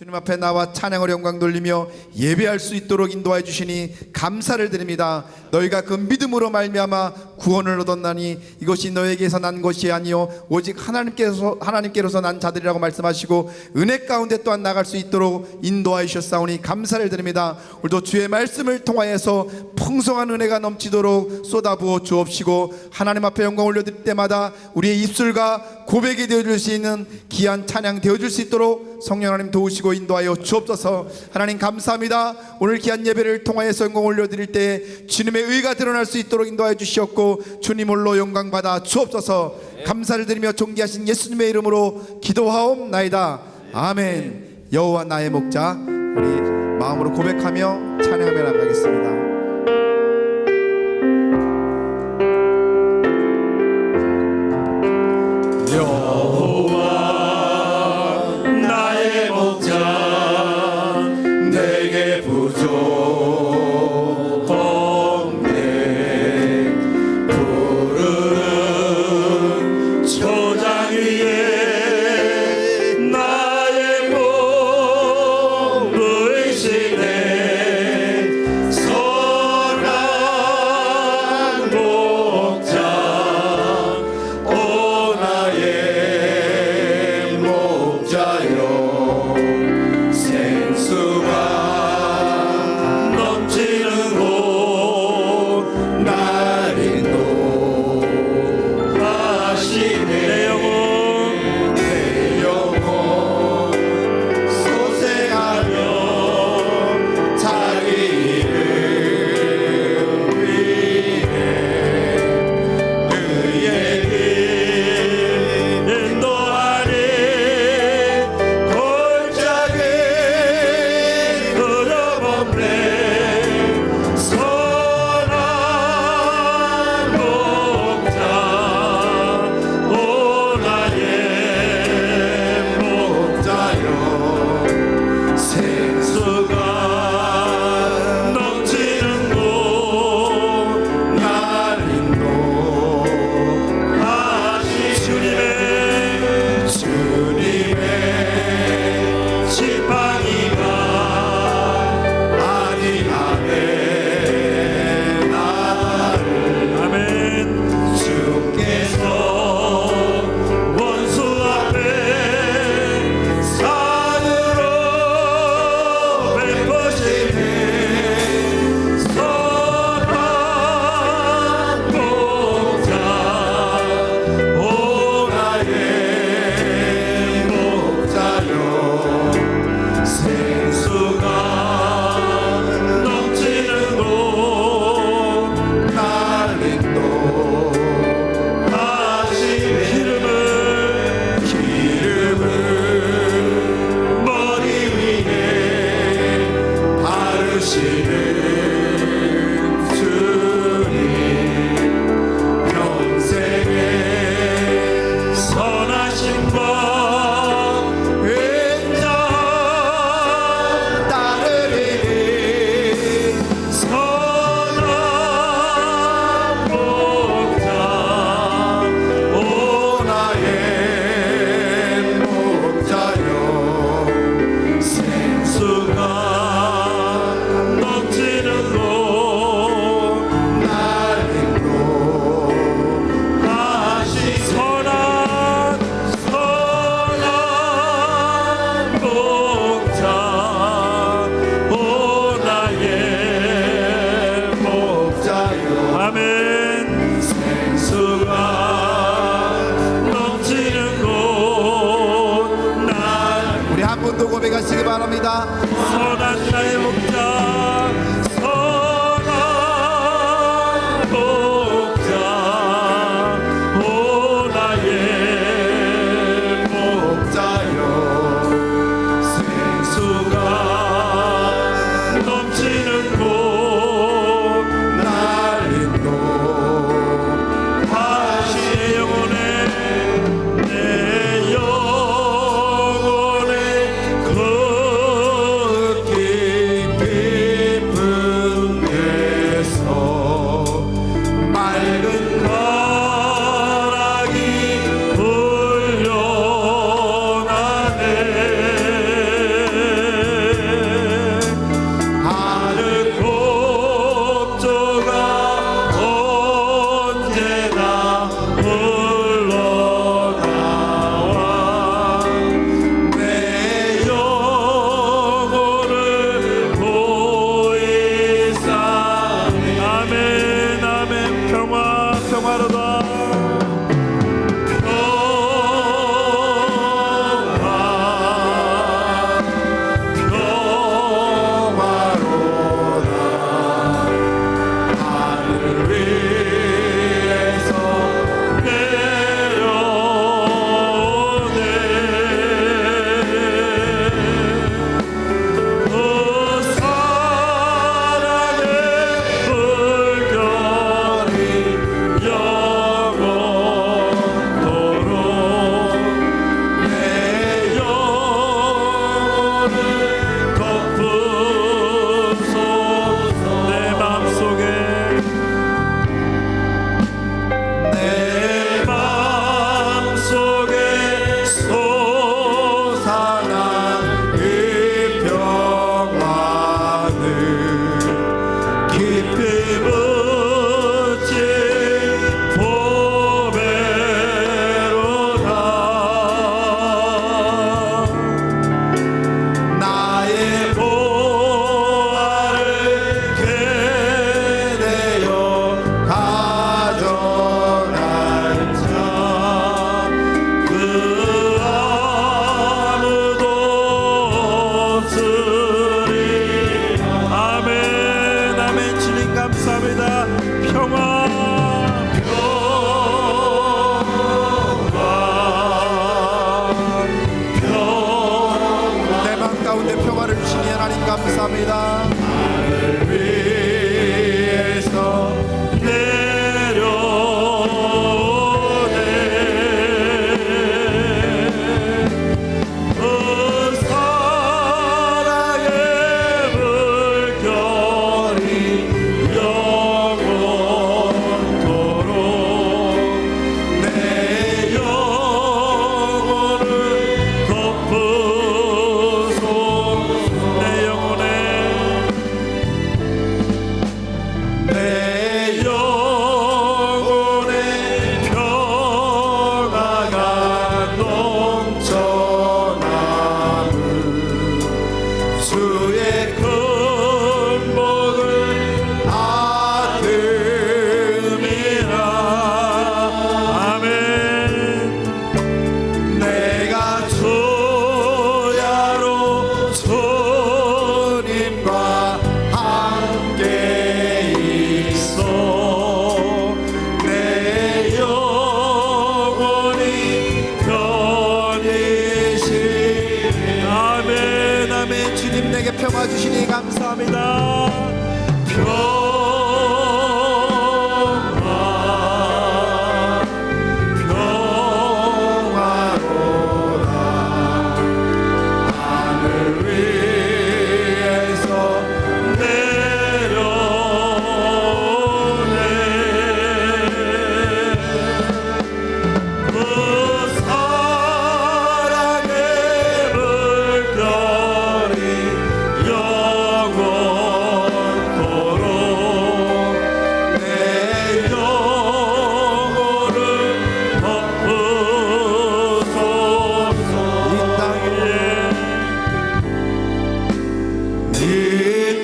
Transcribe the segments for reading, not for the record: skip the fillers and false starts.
주님 앞에 나와 찬양을 영광 돌리며 예배할 수 있도록 인도하여 주시니 감사를 드립니다. 너희가 그 믿음으로 말미암아 구원을 얻었나니 이것이 너에게서 난 것이 아니요 오직 하나님께로서 난 자들이라고 말씀하시고 은혜 가운데 또한 나갈 수 있도록 인도하여 주셨사오니 감사를 드립니다. 오늘도 주의 말씀을 통하여서 풍성한 은혜가 넘치도록 쏟아부어 주옵시고 하나님 앞에 영광 올려드릴 때마다 우리의 입술과 고백이 되어줄 수 있는 귀한 찬양 되어줄 수 있도록 성령 하나님 도우시고 인도하여 주옵소서. 하나님 감사합니다. 오늘 귀한 예배를 통하여서 영광 올려드릴 때 주님의 의가 드러날 수 있도록 인도하여 주시옵고 주님 홀로 영광 받아 주옵소서. 감사를 드리며 존귀하신 예수님의 이름으로 기도하옵나이다. 아멘. 여호와 나의 목자. 우리 마음으로 고백하며 찬양하며 나가겠습니다. 고백하시기 바랍니다. 선한 나의 목자, 선한 목자, 오 나의 목자여. 생수가 넘치는 곳 날 인도하시. 내 영혼의 그 깊이 깊은 가운데 평화를 주시니 하나님 감사합니다. 위에서 내려오네 그 사랑의 물결이 영원토록 내 영혼을 덮으소 내 영혼에 내 영혼의 평화가 넘쳐나는 주의 큰 복을 받음이라 아멘 내가 주야로 주님과 함께 있어 내 영혼이 편이시니 아멘 아멘 주님 내게 평화 주시니 감사합니다. 평화로다 하늘 위에서 내려오네 그 사랑의 물결이 영원토록 내 영혼을 덮으소서 이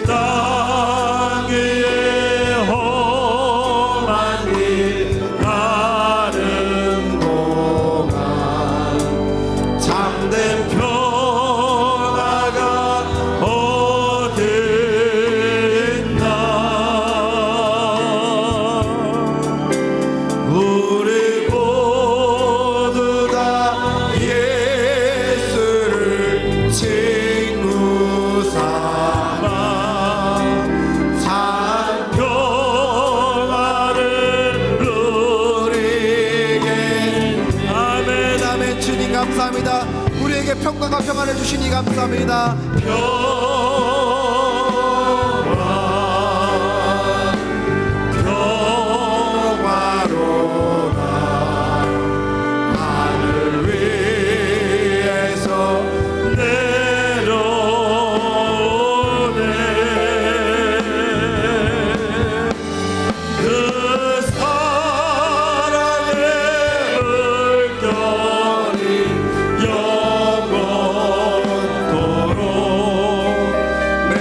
땅 위에 험한 길 가는 동안 참된 평화가 어디 있나 우리 모두 다 예수를 친구 삼아 참 평화를 누리게 아멘 아멘 주님 감사합니다. 우리에게 평강과 평안을 주시니 감사합니다. 평화로다 하늘 위에서 내려오네 그 사랑의 물결이 영원토록 내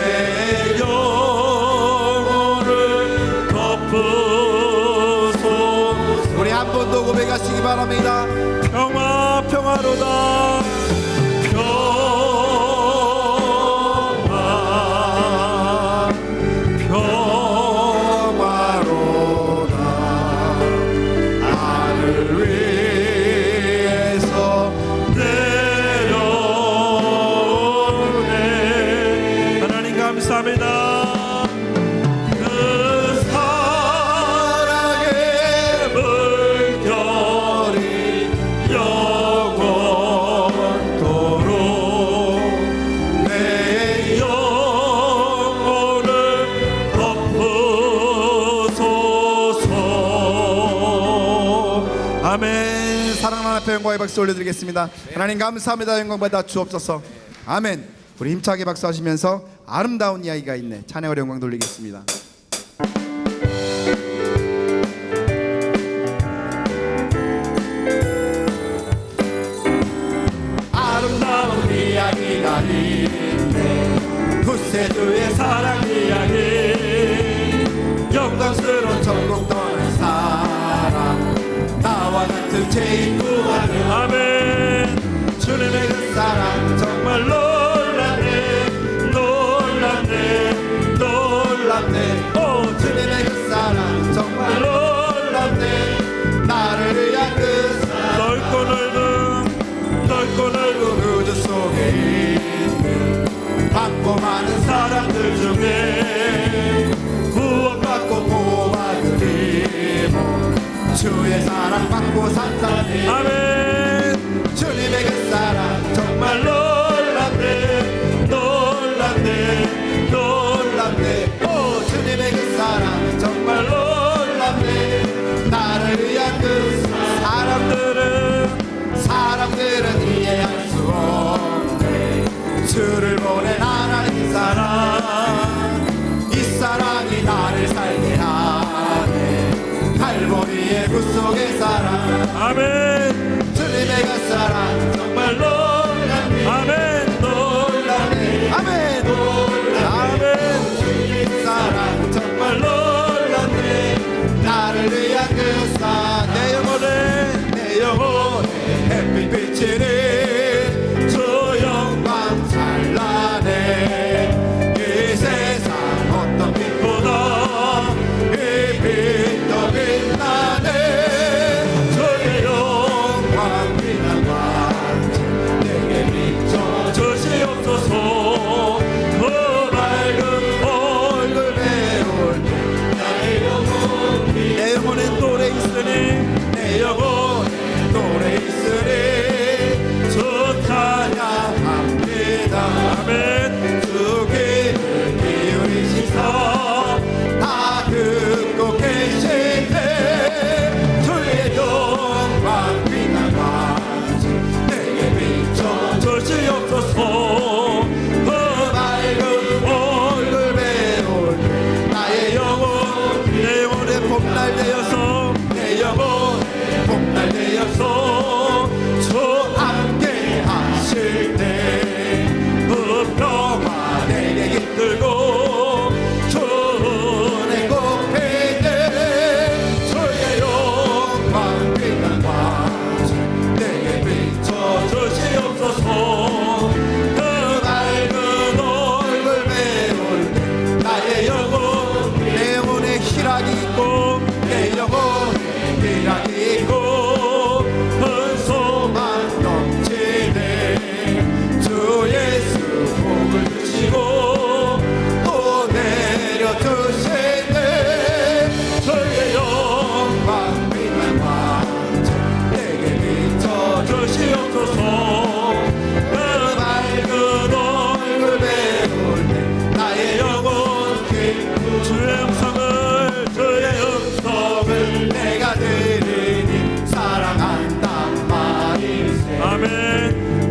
영혼을 덮으소서 우리 한 번 더 고백하시기 바랍니다. 평화로다 평화로다 하늘 위에서 내려오네 하나님 감사합니다 그 사랑의 물결이 영원토록 내 영혼을 덮으소서 아멘. 사랑하는 앞에 영광의 박수 올려드리겠습니다. 하나님 감사합니다. 영광 받아 주옵소서. 아멘. 우리 힘차게 박수하시면서 아름다운 이야기가 있네 찬양으로 영광 돌리겠습니다. 아름다운 이야기가 있네 구세주의 사랑 이야기 영광스러운 천국 떠난 사람 나와 같은 죄인 구하는 아멘 주님의 그 사랑 정말 놀랍네 놀랍네 놀랍네 오 주님의 그 사랑 정말 놀랍네 나를 위한 그 사랑 넓고 넓은 우주 속에 있는 주의 사랑 받고 산다니 아멘. 주님의 그 사랑 정말 놀랍네 놀랍네 놀랍네. 오 주님의 그 사랑 정말 놀랍네 나를 위한 그 사람들은 이해할 수 없네 주를 보낸 하나님 사랑 이 사랑이 나를 살게 하네 갈보리의 구속의 사랑 아멘. 주님의 그 사랑 정말 놀랍네 아멘 놀랍네 아멘 아멘 주님의 사랑 정말 놀랍네 나를 위한 그 사랑 내 영혼에 햇빛 비치는 주 영광 찬란해 이 세상 어떤 빛보다 이 빛도 빛나네 주의 영광 빛나와 내게 비춰 주시옵소서 그 밝은 얼굴 배울 때 내 영혼에 노래 있으니 내 영혼에 노래 있으니 주 찬양합니다 아멘. 주 귀를 기울이시사 다 듣고 계시네 주의 영광 빛나와 내게 비춰 주시옵소서 그 밝은 얼굴 배울 때 나의 영혼 내 영혼에 봄날 되어서 내 영혼에 봄날 되어서 주 함께 하실 때그 평화 내게 깃들고 주의 꽃피네 주의 영광 빛나와 내게 비춰 주시옵소서 그 밝은 얼굴 배울 때 나의 영혼 내 영혼에 희락이 있고 내 영혼에 희락이 있고 큰 소망 넘치네 주 예수 복을 주시고 또 내려주시네 주의 영광 빛나와 내게 비춰 주시옵소서 그 밝은 얼굴 배울 때 나의 영혼 기쁘 주의 음성을 주의 음성을 내가 들으니 사랑한단 말일세 아멘.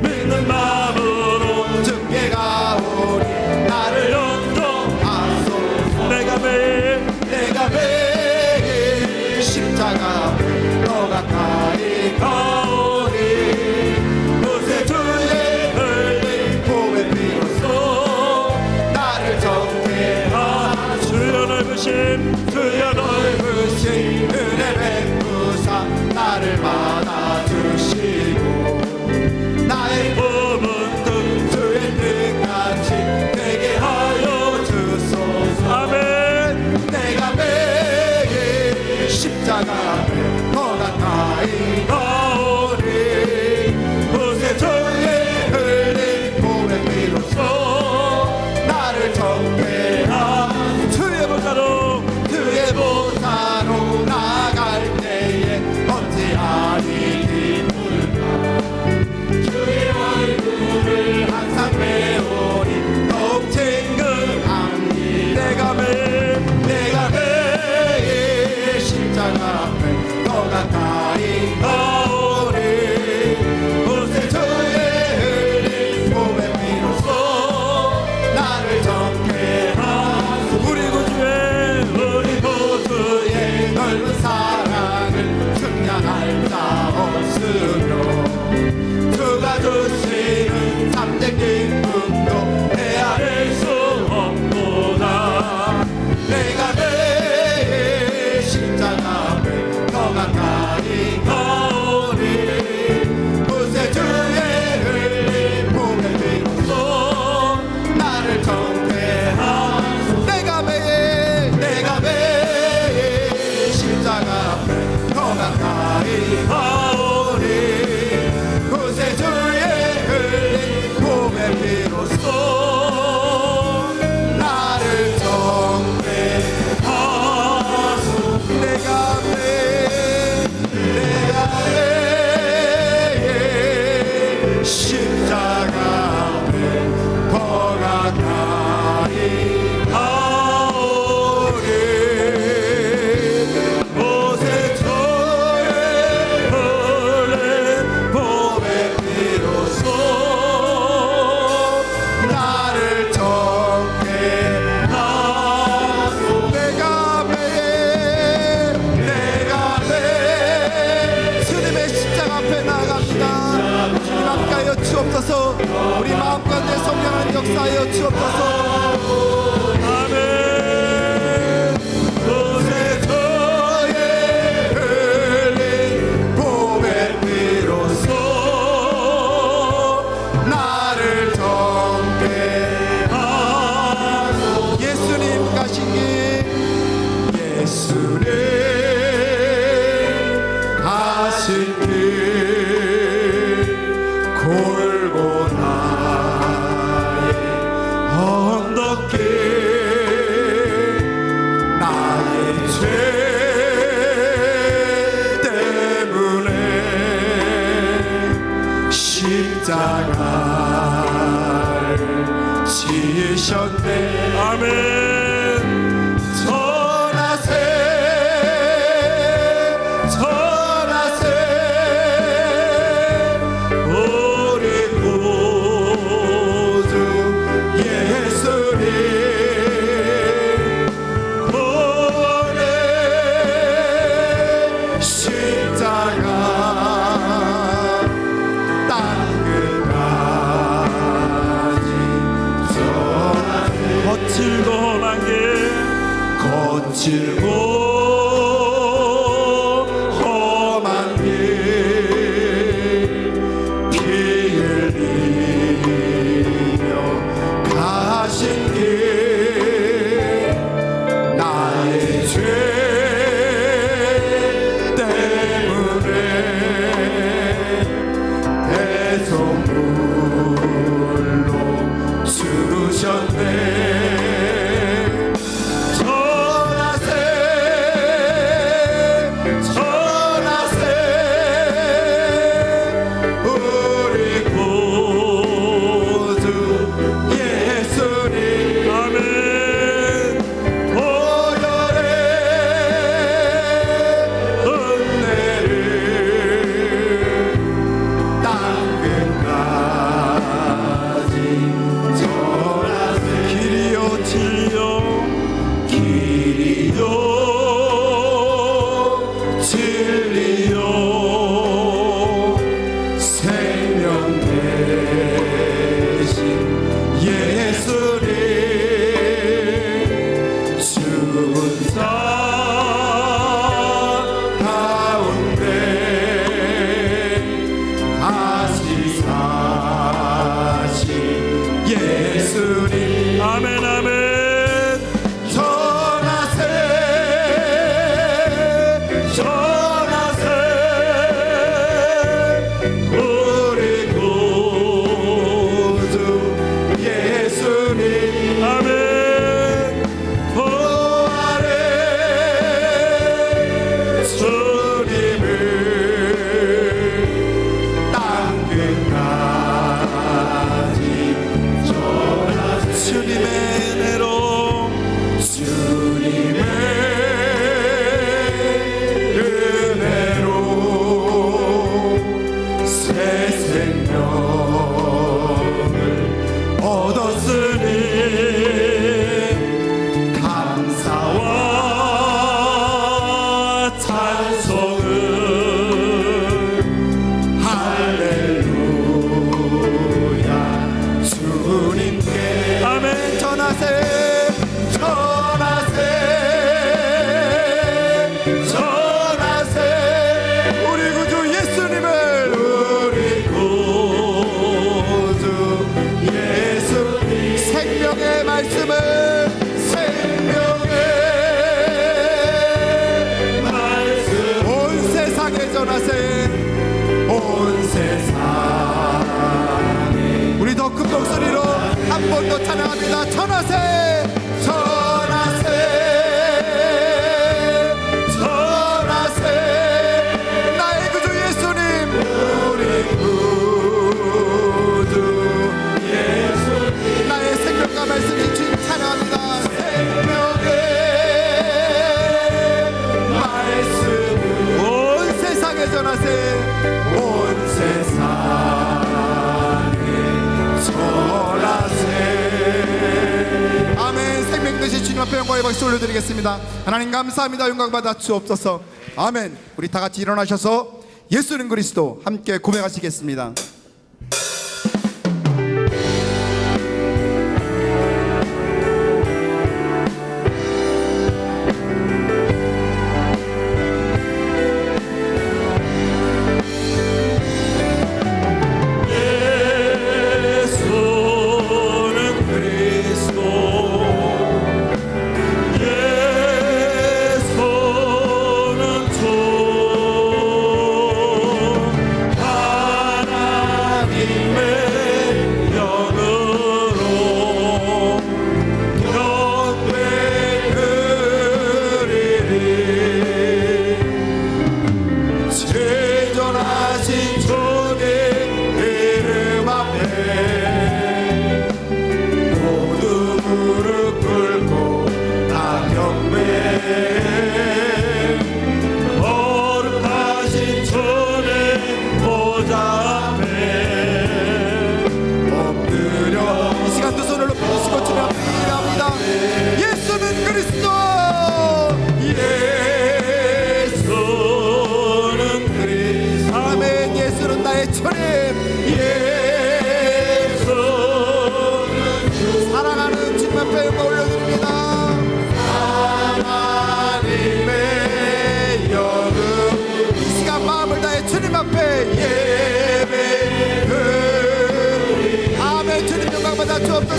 믿는 마음으로 주께 가오니 나를 용서하소서 내가 매일 십자가 너 가까이 가오니 그새 주의 흘린 봄의 비로소 나를 정죄하 주여 넓으신 주여 넓으신 은혜 베푸사 나를 받아주시고 나의 부분 등 주의 뜻같이 되게 하여 주소서 아멘. 내가 매일 십자가 앞에 더 가까이 가오니 그새 주의 흘린 봄의 비로소 나를 정죄하 주의 보좌로 주의 보 용광받아 주옵소서. 아멘. 곳에 저의 흘린 봄의 비로소 나를 정죄하소. 예수님 가신 길, 예수님 가신 길, 골고다의 언덕길, 나의 죄 때문에 십자가를 지으셨네. 아멘. 전하세 전하세 우리 구주 예수님 구원의 십자가 땅끝까지 전하세. 거칠고 험한 길 거칠고 험한 길, 피 흘리며 가신 길, 나의 죄 때문에 배송물로 주셨네. 전하세 전하세 우리 구주 예수님. 아멘. 보혈의 은혜를 땅끝까지 전하세. 길이요 진리요 길이요 진리요 생명 되신 예수님 죽은 자 가운데 다시 사신 예수님. 아멘. 아멘. 전하세 전하세 우리 구주 예수님. 아멘. 부활의 주님을 땅끝까지 전하세. 주님의 은혜로 주님의 은혜로 새 생명을 얻었으니 감사와 찬송을 할렐루야 주님께. 아멘. 전하세 전하세 전하세 우리 구주 예수님을. 우리 구주 예수님 생명의 말씀을 생명의 말씀 온 세상에 전하세. 온 세상에 우리 더 큰 목소리로 한 번 더 찬양합니다. 전하세 전하세 전하세 나의 구주 예수님. 우리 구주 예수님 나의 생명과 말씀이 주님 찬양합니다. 생명의 말씀 온 세상에 전하세. 온 세상에 전하세. 아멘. 생명 되신 주님 앞에 영광의 박수 올려드리겠습니다. 하나님 감사합니다. 영광 받아 주옵소서. 아멘. 우리 다 같이 일어나셔서 예수는 그리스도 함께 고백하시겠습니다.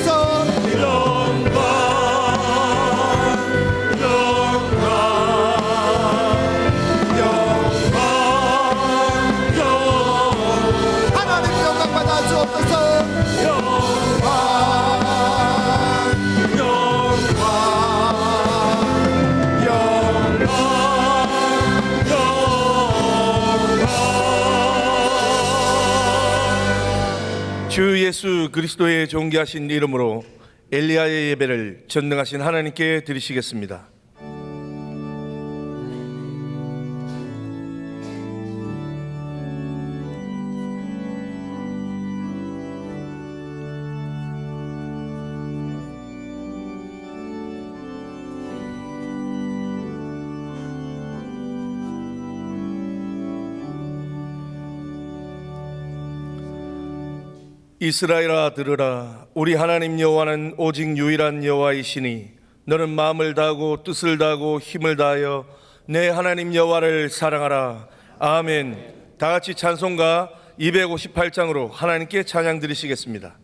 주옵소서. 하나님 영광 받아 주옵소서. 주 예수 그리스도의 존귀하신 이름으로 엘리야의 예배를 전능하신 하나님께 드리시겠습니다. 이스라엘아 들으라. 우리 하나님 여호와는 오직 유일한 여호와이시니 너는 마음을 다하고 뜻을 다하고 힘을 다하여 내 하나님 여호와를 사랑하라. 아멘. 다 같이 찬송가 258장으로 하나님께 찬양 드리시겠습니다.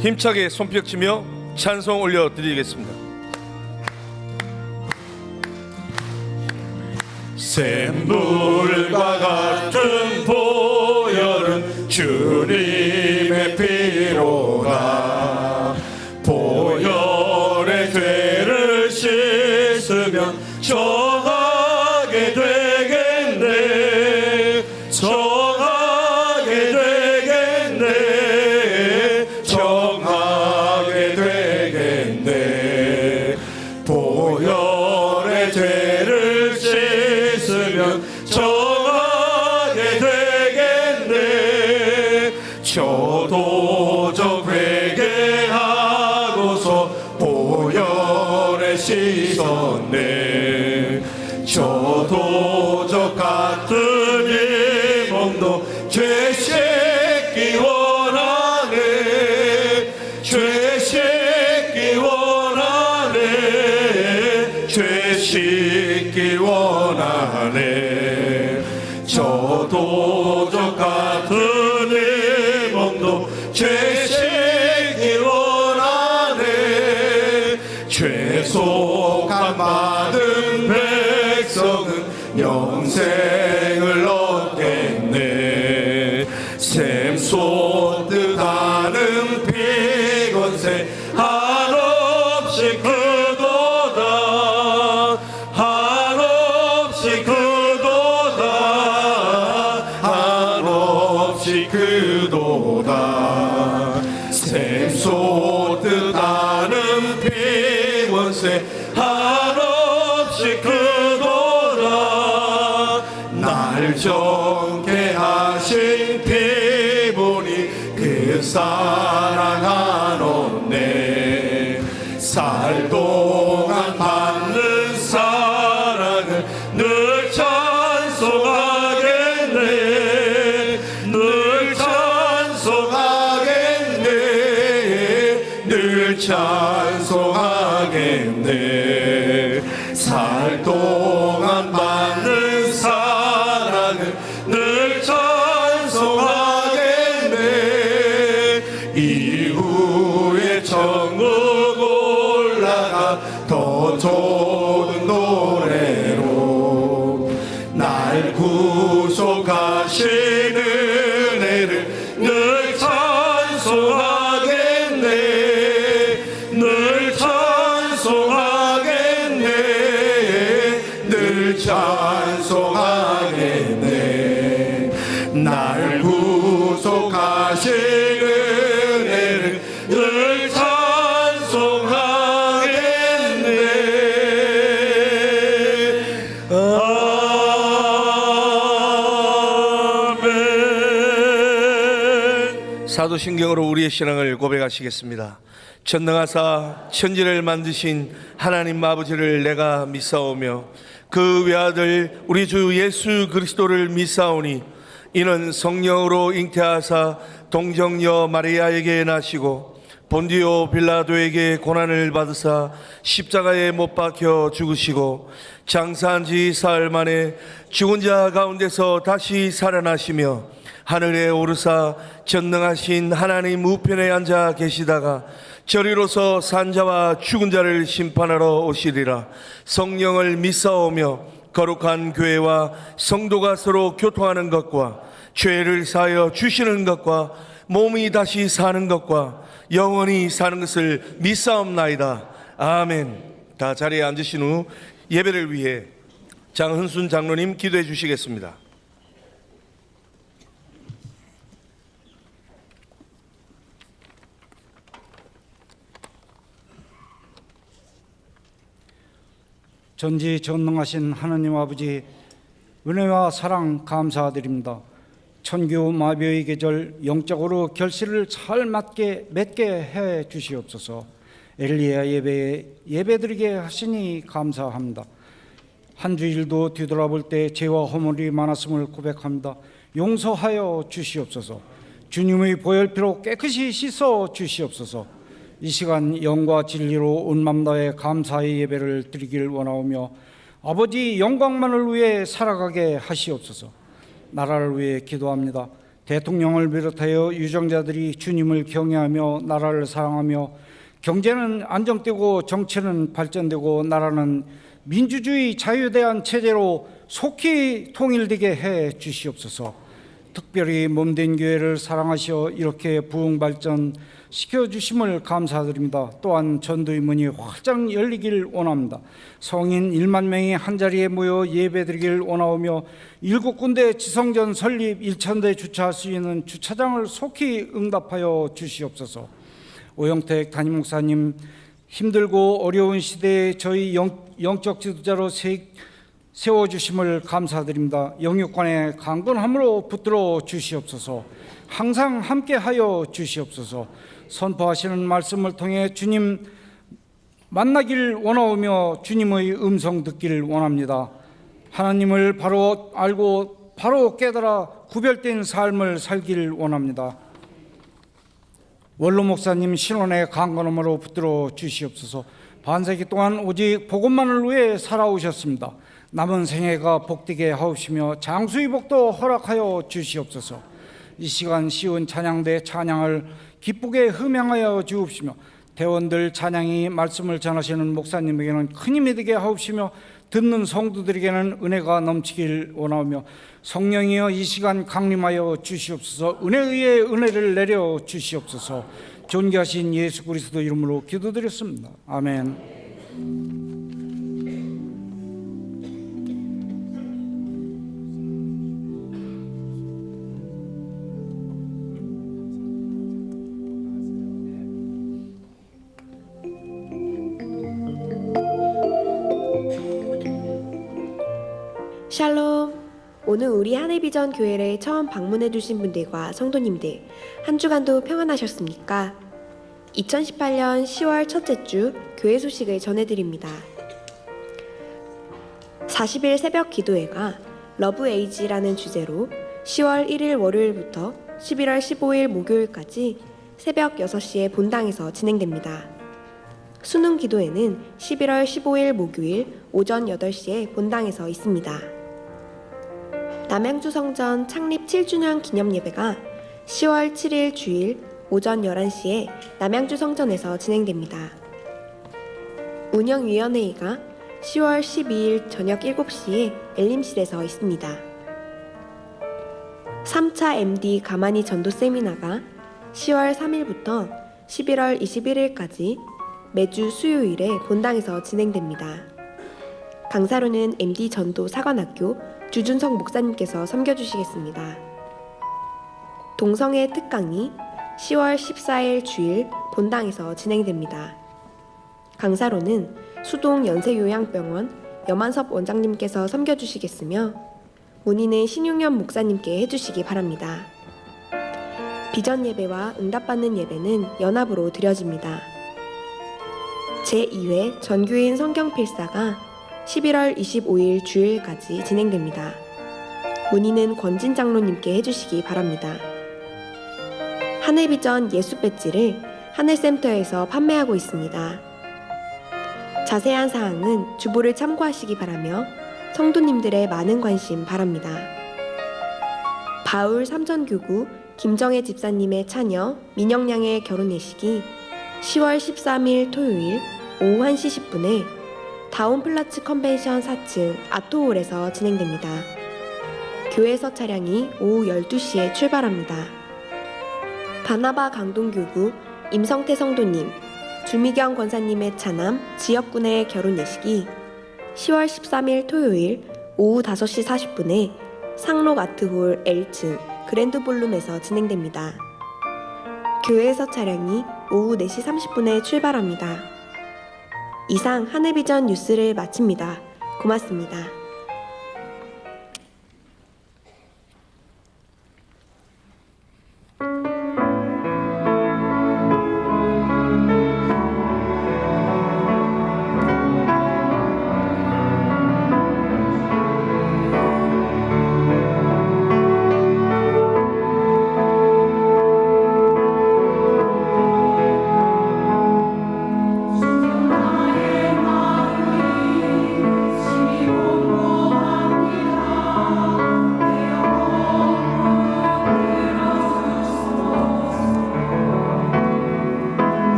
힘차게 손뼉치며 찬송 올려드리겠습니다. 샘물과 같은 보혈은 주님의 피로다. 보혈의 죄를 씻으면 정하게 되겠네. 정하게 되겠네. 정하게 되겠네. 보혈의 죄를 씻으면 정하게 되겠네. 저도적 회개하고서 보혈에 씻었네. 저도적 같은 이 몸도 죄 씻기 원하네. 죄 씻기 원하네. 죄 씻기 원하네. 저도적 같은 이 몸도 죄 씻기 원하네. 죄속함 받은 백성은 영생을 얻겠네. 샘 쏟듯 하는 피건새 한없이 크도다. 한없이 크도다. 한없이 크도다. 샘 쏟듯 하는 피건새 한없이 크도다. 날 정케 하신 피보니 그 사랑하노네. 살 동안 받는 사랑을 늘 찬송하겠네. 늘 찬송하겠네. 늘 찬송하겠네. 살 동안 받는 사랑을 늘 찬송하겠네. 이후에 천국 올라가 더 좋은 노래로 날 구속하신 은혜를 늘 찬송하겠네. 늘 찬송하겠네. 늘 찬송하겠네. 날 구속하신 은혜를 늘 찬송하겠네. 아멘. 사도신경으로 우리의 신앙을 고백하시겠습니다. 전능하사 천지를 만드신 하나님 아버지를 내가 믿사오며 그 외아들 우리 주 예수 그리스도를 믿사오니 이는 성령으로 잉태하사 동정녀 마리아에게 나시고 본디오 빌라도에게 고난을 받으사 십자가에 못 박혀 죽으시고 장사한 지 사흘 만에 죽은 자 가운데서 다시 살아나시며 하늘에 오르사 전능하신 하나님 우편에 앉아 계시다가 저리로서 산자와 죽은 자를 심판하러 오시리라. 성령을 믿사오며 거룩한 교회와 성도가 서로 교통하는 것과 죄를 사하여 주시는 것과 몸이 다시 사는 것과 영원히 사는 것을 믿사옵나이다. 아멘. 다 자리에 앉으신 후 예배를 위해 장흥순 장로님 기도해 주시겠습니다. 전지전능하신 하나님 아버지, 은혜와 사랑 감사드립니다. 천교 마비의 계절 영적으로 결실을 잘 맺게 해 주시옵소서. 엘리야 예배드리게 하시니 감사합니다. 한 주일도 뒤돌아볼 때 죄와 허물이 많았음을 고백합니다. 용서하여 주시옵소서. 주님의 보혈피로 깨끗이 씻어 주시옵소서. 이 시간 영과 진리로 온 맘 다해 감사의 예배를 드리길 원하오며 아버지 영광만을 위해 살아가게 하시옵소서. 나라를 위해 기도합니다. 대통령을 비롯하여 유정자들이 주님을 경외하며 나라를 사랑하며 경제는 안정되고 정치는 발전되고 나라는 민주주의 자유대한 체제로 속히 통일되게 해 주시옵소서. 특별히 몸된 교회를 사랑하시어 이렇게 부흥 발전시켜 주심을 감사드립니다. 또한 전도의 문이 활짝 열리길 원합니다. 성인 1만 명이 한자리에 모여 예배드리길 원하오며 7군데 지성전 설립 1,000대 주차할 수 있는 주차장을 속히 응답하여 주시옵소서. 오영택 담임목사님, 힘들고 어려운 시대에 저희 영적 지도자로 세워주심을 감사드립니다. 영육간의 강건함으로 붙들어 주시옵소서. 항상 함께하여 주시옵소서. 선포하시는 말씀을 통해 주님 만나길 원하오며 주님의 음성 듣기를 원합니다. 하나님을 바로 알고 바로 깨달아 구별된 삶을 살길 원합니다. 원로 목사님 신원의 강건함으로 붙들어 주시옵소서. 반세기 동안 오직 복음만을 위해 살아오셨습니다. 남은 생애가 복되게 하옵시며 장수의 복도 허락하여 주시옵소서. 이 시간 시온 찬양대 찬양을 기쁘게 흠양하여 주옵시며 대원들 찬양이 말씀을 전하시는 목사님에게는 큰 힘이 되게 하옵시며 듣는 성도들에게는 은혜가 넘치길 원하오며 성령이여 이 시간 강림하여 주시옵소서. 은혜의 은혜를 내려 주시옵소서. 존귀하신 예수 그리스도 이름으로 기도드렸습니다. 아멘. 샬롬. 오늘 우리 하늘비전 교회를 처음 방문해 주신 분들과 성도님들, 한 주간도 평안하셨습니까? 2018년 10월 첫째 주 교회 소식을 전해드립니다. 40일 새벽 기도회가 러브에이지라는 주제로 10월 1일 월요일부터 11월 15일 목요일까지 새벽 6시에 본당에서 진행됩니다. 수능 기도회는 11월 15일 목요일 오전 8시에 본당에서 있습니다. 남양주 성전 창립 7주년 기념 예배가 10월 7일 주일 오전 11시에 남양주 성전에서 진행됩니다. 운영위원회의가 10월 12일 저녁 7시에 엘림실에서 있습니다. 3차 MD 가만히 전도 세미나가 10월 3일부터 11월 21일까지 매주 수요일에 본당에서 진행됩니다. 강사로는 MD 전도 사관학교 주준석 목사님께서 섬겨주시겠습니다. 동성애 특강이 10월 14일 주일 본당에서 진행됩니다. 강사로는 수동 연세요양병원 여만섭 원장님께서 섬겨주시겠으며 문의는 신용현 목사님께 해주시기 바랍니다. 비전 예배와 응답받는 예배는 연합으로 드려집니다. 제2회 전교인 성경필사가 11월 25일 주일까지 진행됩니다. 문의는 권진 장로님께 해주시기 바랍니다. 하늘비전 예수 배지를 하늘센터에서 판매하고 있습니다. 자세한 사항은 주보를 참고하시기 바라며 성도님들의 많은 관심 바랍니다. 바울 삼전교구 김정혜 집사님의 차녀 민영양의 결혼 예식이 10월 13일 토요일 오후 1시 10분에 다운플라츠 컨벤션 4층 아토홀에서 진행됩니다. 교회에서 차량이 오후 12시에 출발합니다. 바나바 강동교구 임성태 성도님, 주미경 권사님의 차남 지역군의 결혼 예식이 10월 13일 토요일 오후 5시 40분에 상록 아트홀 L층 그랜드볼룸에서 진행됩니다. 교회에서 차량이 오후 4시 30분에 출발합니다. 이상 하늘비전 뉴스를 마칩니다. 고맙습니다.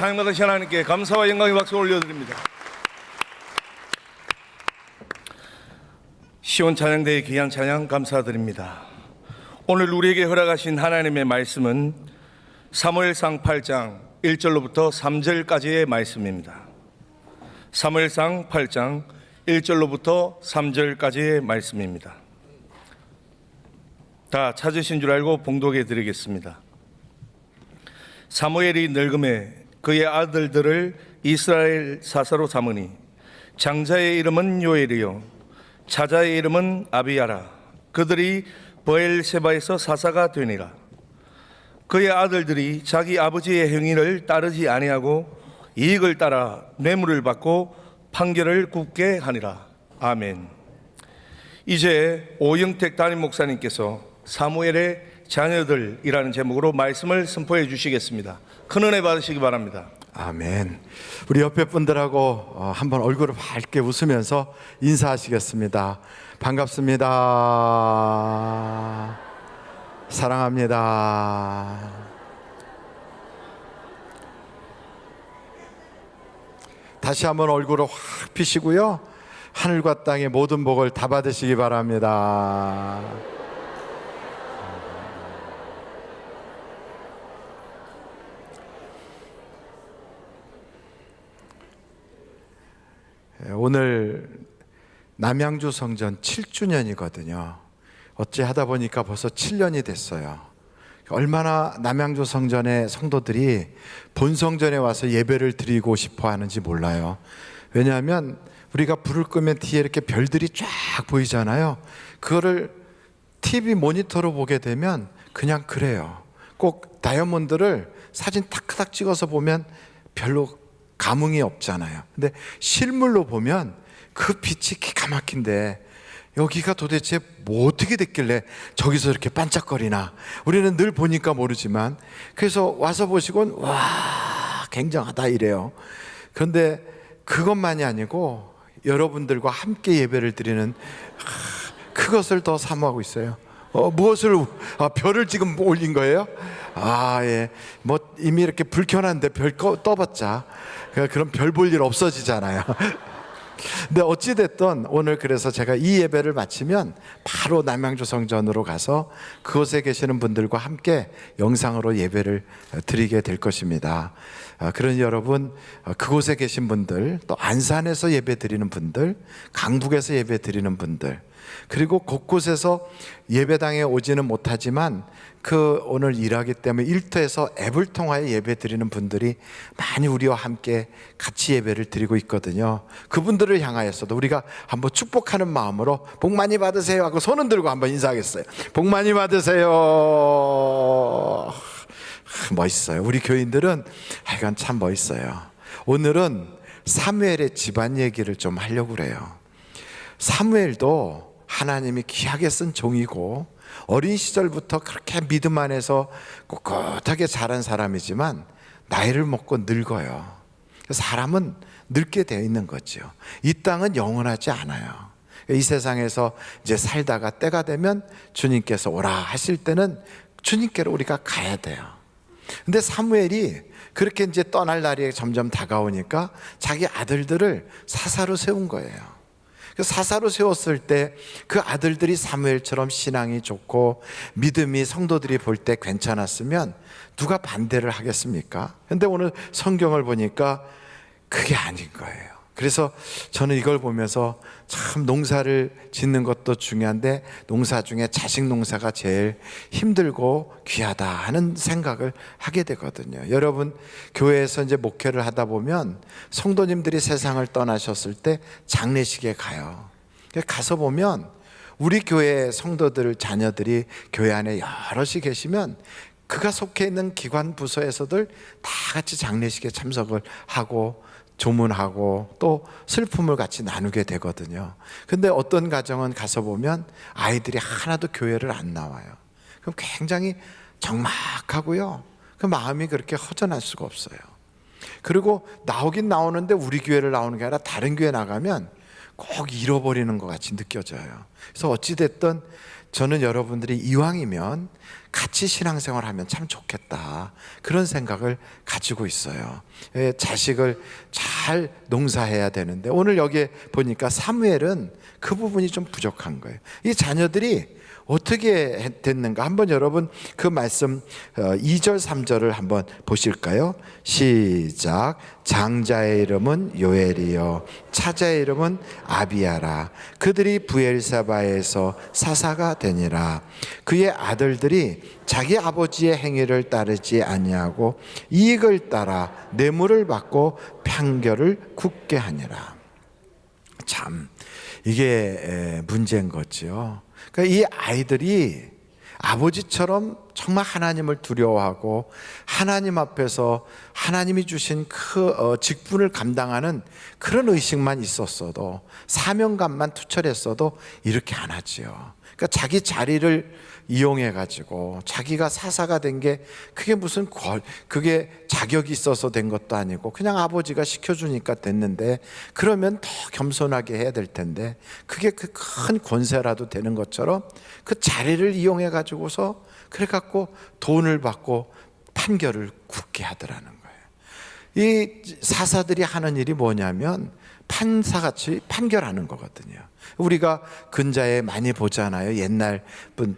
찬양 받으신 하나님께 감사와 영광의 박수 올려드립니다. 시온 찬양대의 귀한 찬양 감사드립니다. 오늘 우리에게 허락하신 하나님의 말씀은 사무엘상 8장 1절로부터 3절까지의 말씀입니다. 사무엘상 8장 1절로부터 3절까지의 말씀입니다. 다 찾으신 줄 알고 봉독해 드리겠습니다. 사무엘이 늙음에 그의 아들들을 이스라엘 사사로 삼으니 장자의 이름은 요엘이요 차자의 이름은 아비야라. 그들이 브엘세바에서 사사가 되니라. 그의 아들들이 자기 아버지의 행위를 따르지 아니하고 이익을 따라 뇌물을 받고 판결을 굽게 하니라. 아멘. 이제 오영택 담임 목사님께서 사무엘의 자녀들이라는 제목으로 말씀을 선포해 주시겠습니다. 큰 은혜 받으시기 바랍니다. 아멘. 우리 옆에 분들하고 한번 얼굴을 밝게 웃으면서 인사하시겠습니다. 반갑습니다. 사랑합니다. 다시 한번 얼굴을 확 피시고요. 하늘과 땅의 모든 복을 다 받으시기 바랍니다. 오늘 남양주 성전 7주년이거든요. 어찌 하다 보니까 벌써 7년이 됐어요. 얼마나 남양주 성전의 성도들이 본성전에 와서 예배를 드리고 싶어 하는지 몰라요. 왜냐하면 우리가 불을 끄면 뒤에 이렇게 별들이 쫙 보이잖아요. 그거를 TV 모니터로 보게 되면 그냥 그래요. 꼭 다이아몬드를 사진 탁탁 찍어서 보면 별로 감흥이 없잖아요. 근데 실물로 보면 그 빛이 기가 막힌데 여기가 도대체 뭐 어떻게 됐길래 저기서 이렇게 반짝거리나. 우리는 늘 보니까 모르지만, 그래서 와서 보시곤 와 굉장하다 이래요. 그런데 그것만이 아니고 여러분들과 함께 예배를 드리는 그것을 더 사모하고 있어요. 무엇을 별을 지금 올린 거예요? 예. 뭐 이미 이렇게 불 켜놨는데 별 떠봤자 그럼 별 볼 일 없어지잖아요. 근데 어찌됐든 오늘 그래서 제가 이 예배를 마치면 바로 남양주 성전으로 가서 그곳에 계시는 분들과 함께 영상으로 예배를 드리게 될 것입니다. 그러니 여러분, 그곳에 계신 분들, 또 안산에서 예배 드리는 분들, 강북에서 예배 드리는 분들, 그리고 곳곳에서 예배당에 오지는 못하지만 그 오늘 일하기 때문에 일터에서 앱을 통하여 예배 드리는 분들이 많이 우리와 함께 같이 예배를 드리고 있거든요. 그분들을 향하여서도 우리가 한번 축복하는 마음으로 복 많이 받으세요 하고 손을 들고 한번 인사하겠어요. 복 많이 받으세요. 멋있어요. 우리 교인들은 하여간 참 멋있어요. 오늘은 사무엘의 집안 얘기를 좀 하려고 그래요. 사무엘도 하나님이 귀하게 쓴 종이고 어린 시절부터 그렇게 믿음 안에서 꿋꿋하게 자란 사람이지만 나이를 먹고 늙어요. 사람은 늙게 되어 있는 거죠. 이 땅은 영원하지 않아요. 이 세상에서 이제 살다가 때가 되면 주님께서 오라 하실 때는 주님께로 우리가 가야 돼요. 근데 사무엘이 그렇게 이제 떠날 날이 점점 다가오니까 자기 아들들을 사사로 세운 거예요. 사사로 세웠을 때 그 아들들이 사무엘처럼 신앙이 좋고 믿음이 성도들이 볼 때 괜찮았으면 누가 반대를 하겠습니까? 근데 오늘 성경을 보니까 그게 아닌 거예요. 그래서 저는 이걸 보면서 참 농사를 짓는 것도 중요한데 농사 중에 자식 농사가 제일 힘들고 귀하다 하는 생각을 하게 되거든요. 여러분, 교회에서 이제 목회를 하다 보면 성도님들이 세상을 떠나셨을 때 장례식에 가요. 가서 보면 우리 교회 성도들 자녀들이 교회 안에 여럿이 계시면 그가 속해 있는 기관 부서에서들 다 같이 장례식에 참석을 하고 조문하고 또 슬픔을 같이 나누게 되거든요. 근데 어떤 가정은 가서 보면 아이들이 하나도 교회를 안 나와요. 그럼 굉장히 적막하고요. 그 마음이 그렇게 허전할 수가 없어요. 그리고 나오긴 나오는데 우리 교회를 나오는 게 아니라 다른 교회 나가면 꼭 잃어버리는 것 같이 느껴져요. 그래서 어찌됐든 저는 여러분들이 이왕이면 같이 신앙생활 하면 참 좋겠다, 그런 생각을 가지고 있어요. 자식을 잘 농사해야 되는데 오늘 여기에 보니까 사무엘은 그 부분이 좀 부족한 거예요. 이 자녀들이 어떻게 됐는가? 한번 여러분 그 말씀 2절 3절을 한번 보실까요? 시작. 장자의 이름은 요엘이요 차자의 이름은 아비야라. 그들이 부엘사바에서 사사가 되니라. 그의 아들들이 자기 아버지의 행위를 따르지 아니하고 이익을 따라 뇌물을 받고 판결을 굽게 하니라. 참 이게 문제인 거죠. 그러니까 이 아이들이 아버지처럼 정말 하나님을 두려워하고 하나님 앞에서 하나님이 주신 그 직분을 감당하는 그런 의식만 있었어도, 사명감만 투철했어도 이렇게 안 하지요. 그러니까 자기 자리를 이용해 가지고 자기가 사사가 된 게 그게 무슨 그게 자격이 있어서 된 것도 아니고 그냥 아버지가 시켜주니까 됐는데, 그러면 더 겸손하게 해야 될 텐데 그게 그 큰 권세라도 되는 것처럼 그 자리를 이용해 가지고서 그래 갖고 돈을 받고 판결을 굳게 하더라는 거예요. 이 사사들이 하는 일이 뭐냐면 판사같이 판결하는 거거든요. 우리가 근자에 많이 보잖아요. 옛날 분,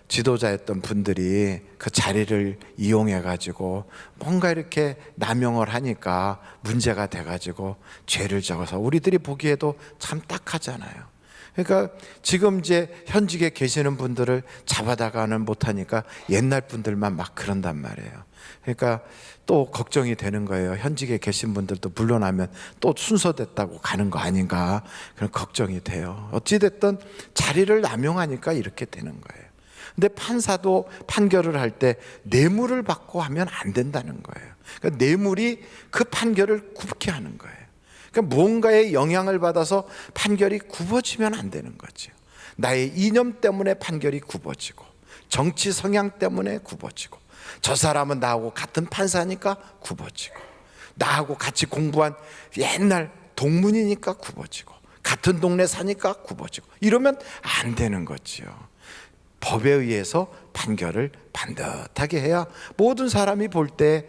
지도자였던 분들이 그 자리를 이용해 가지고 뭔가 이렇게 남용을 하니까 문제가 돼 가지고 죄를 적어서 우리들이 보기에도 참 딱하잖아요. 그러니까 지금 이제 현직에 계시는 분들을 잡아다가는 못하니까 옛날 분들만 막 그런단 말이에요. 그러니까 또 걱정이 되는 거예요. 현직에 계신 분들도 물러나면 또 순서됐다고 가는 거 아닌가, 그런 걱정이 돼요. 어찌됐든 자리를 남용하니까 이렇게 되는 거예요. 근데 판사도 판결을 할 때 뇌물을 받고 하면 안 된다는 거예요. 그러니까 뇌물이 그 판결을 굽게 하는 거예요. 그러니까 무언가에 영향을 받아서 판결이 굽어지면 안 되는 거죠. 나의 이념 때문에 판결이 굽어지고, 정치 성향 때문에 굽어지고, 저 사람은 나하고 같은 판사니까 굽어지고, 나하고 같이 공부한 옛날 동문이니까 굽어지고, 같은 동네 사니까 굽어지고, 이러면 안 되는 거지요. 법에 의해서 판결을 반듯하게 해야 모든 사람이 볼 때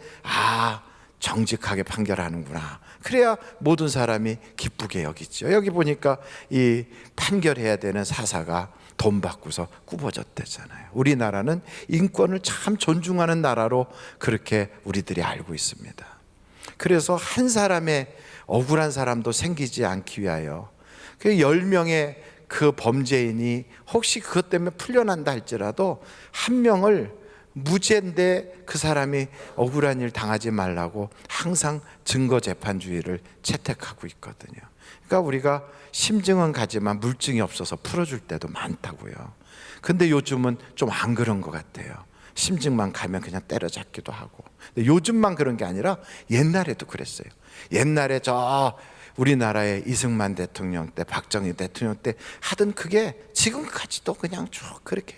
정직하게 판결하는구나, 그래야 모든 사람이 기쁘게 여기죠. 여기 보니까 이 판결해야 되는 사사가 돈 받고서 굽어졌대잖아요. 우리나라는 인권을 참 존중하는 나라로 그렇게 우리들이 알고 있습니다. 그래서 한 사람의 억울한 사람도 생기지 않기 위하여 그 10명의 그 범죄인이 혹시 그것 때문에 풀려난다 할지라도 한 명을 무죄인데 그 사람이 억울한 일 당하지 말라고 항상 증거재판주의를 채택하고 있거든요. 그러니까 우리가 심증은 가지만 물증이 없어서 풀어줄 때도 많다고요. 근데 요즘은 좀 안 그런 것 같아요. 심증만 가면 그냥 때려잡기도 하고. 근데 요즘만 그런 게 아니라 옛날에도 그랬어요. 옛날에 우리나라의 이승만 대통령 때, 박정희 대통령 때 하던 그게 지금까지도 그냥 쭉 그렇게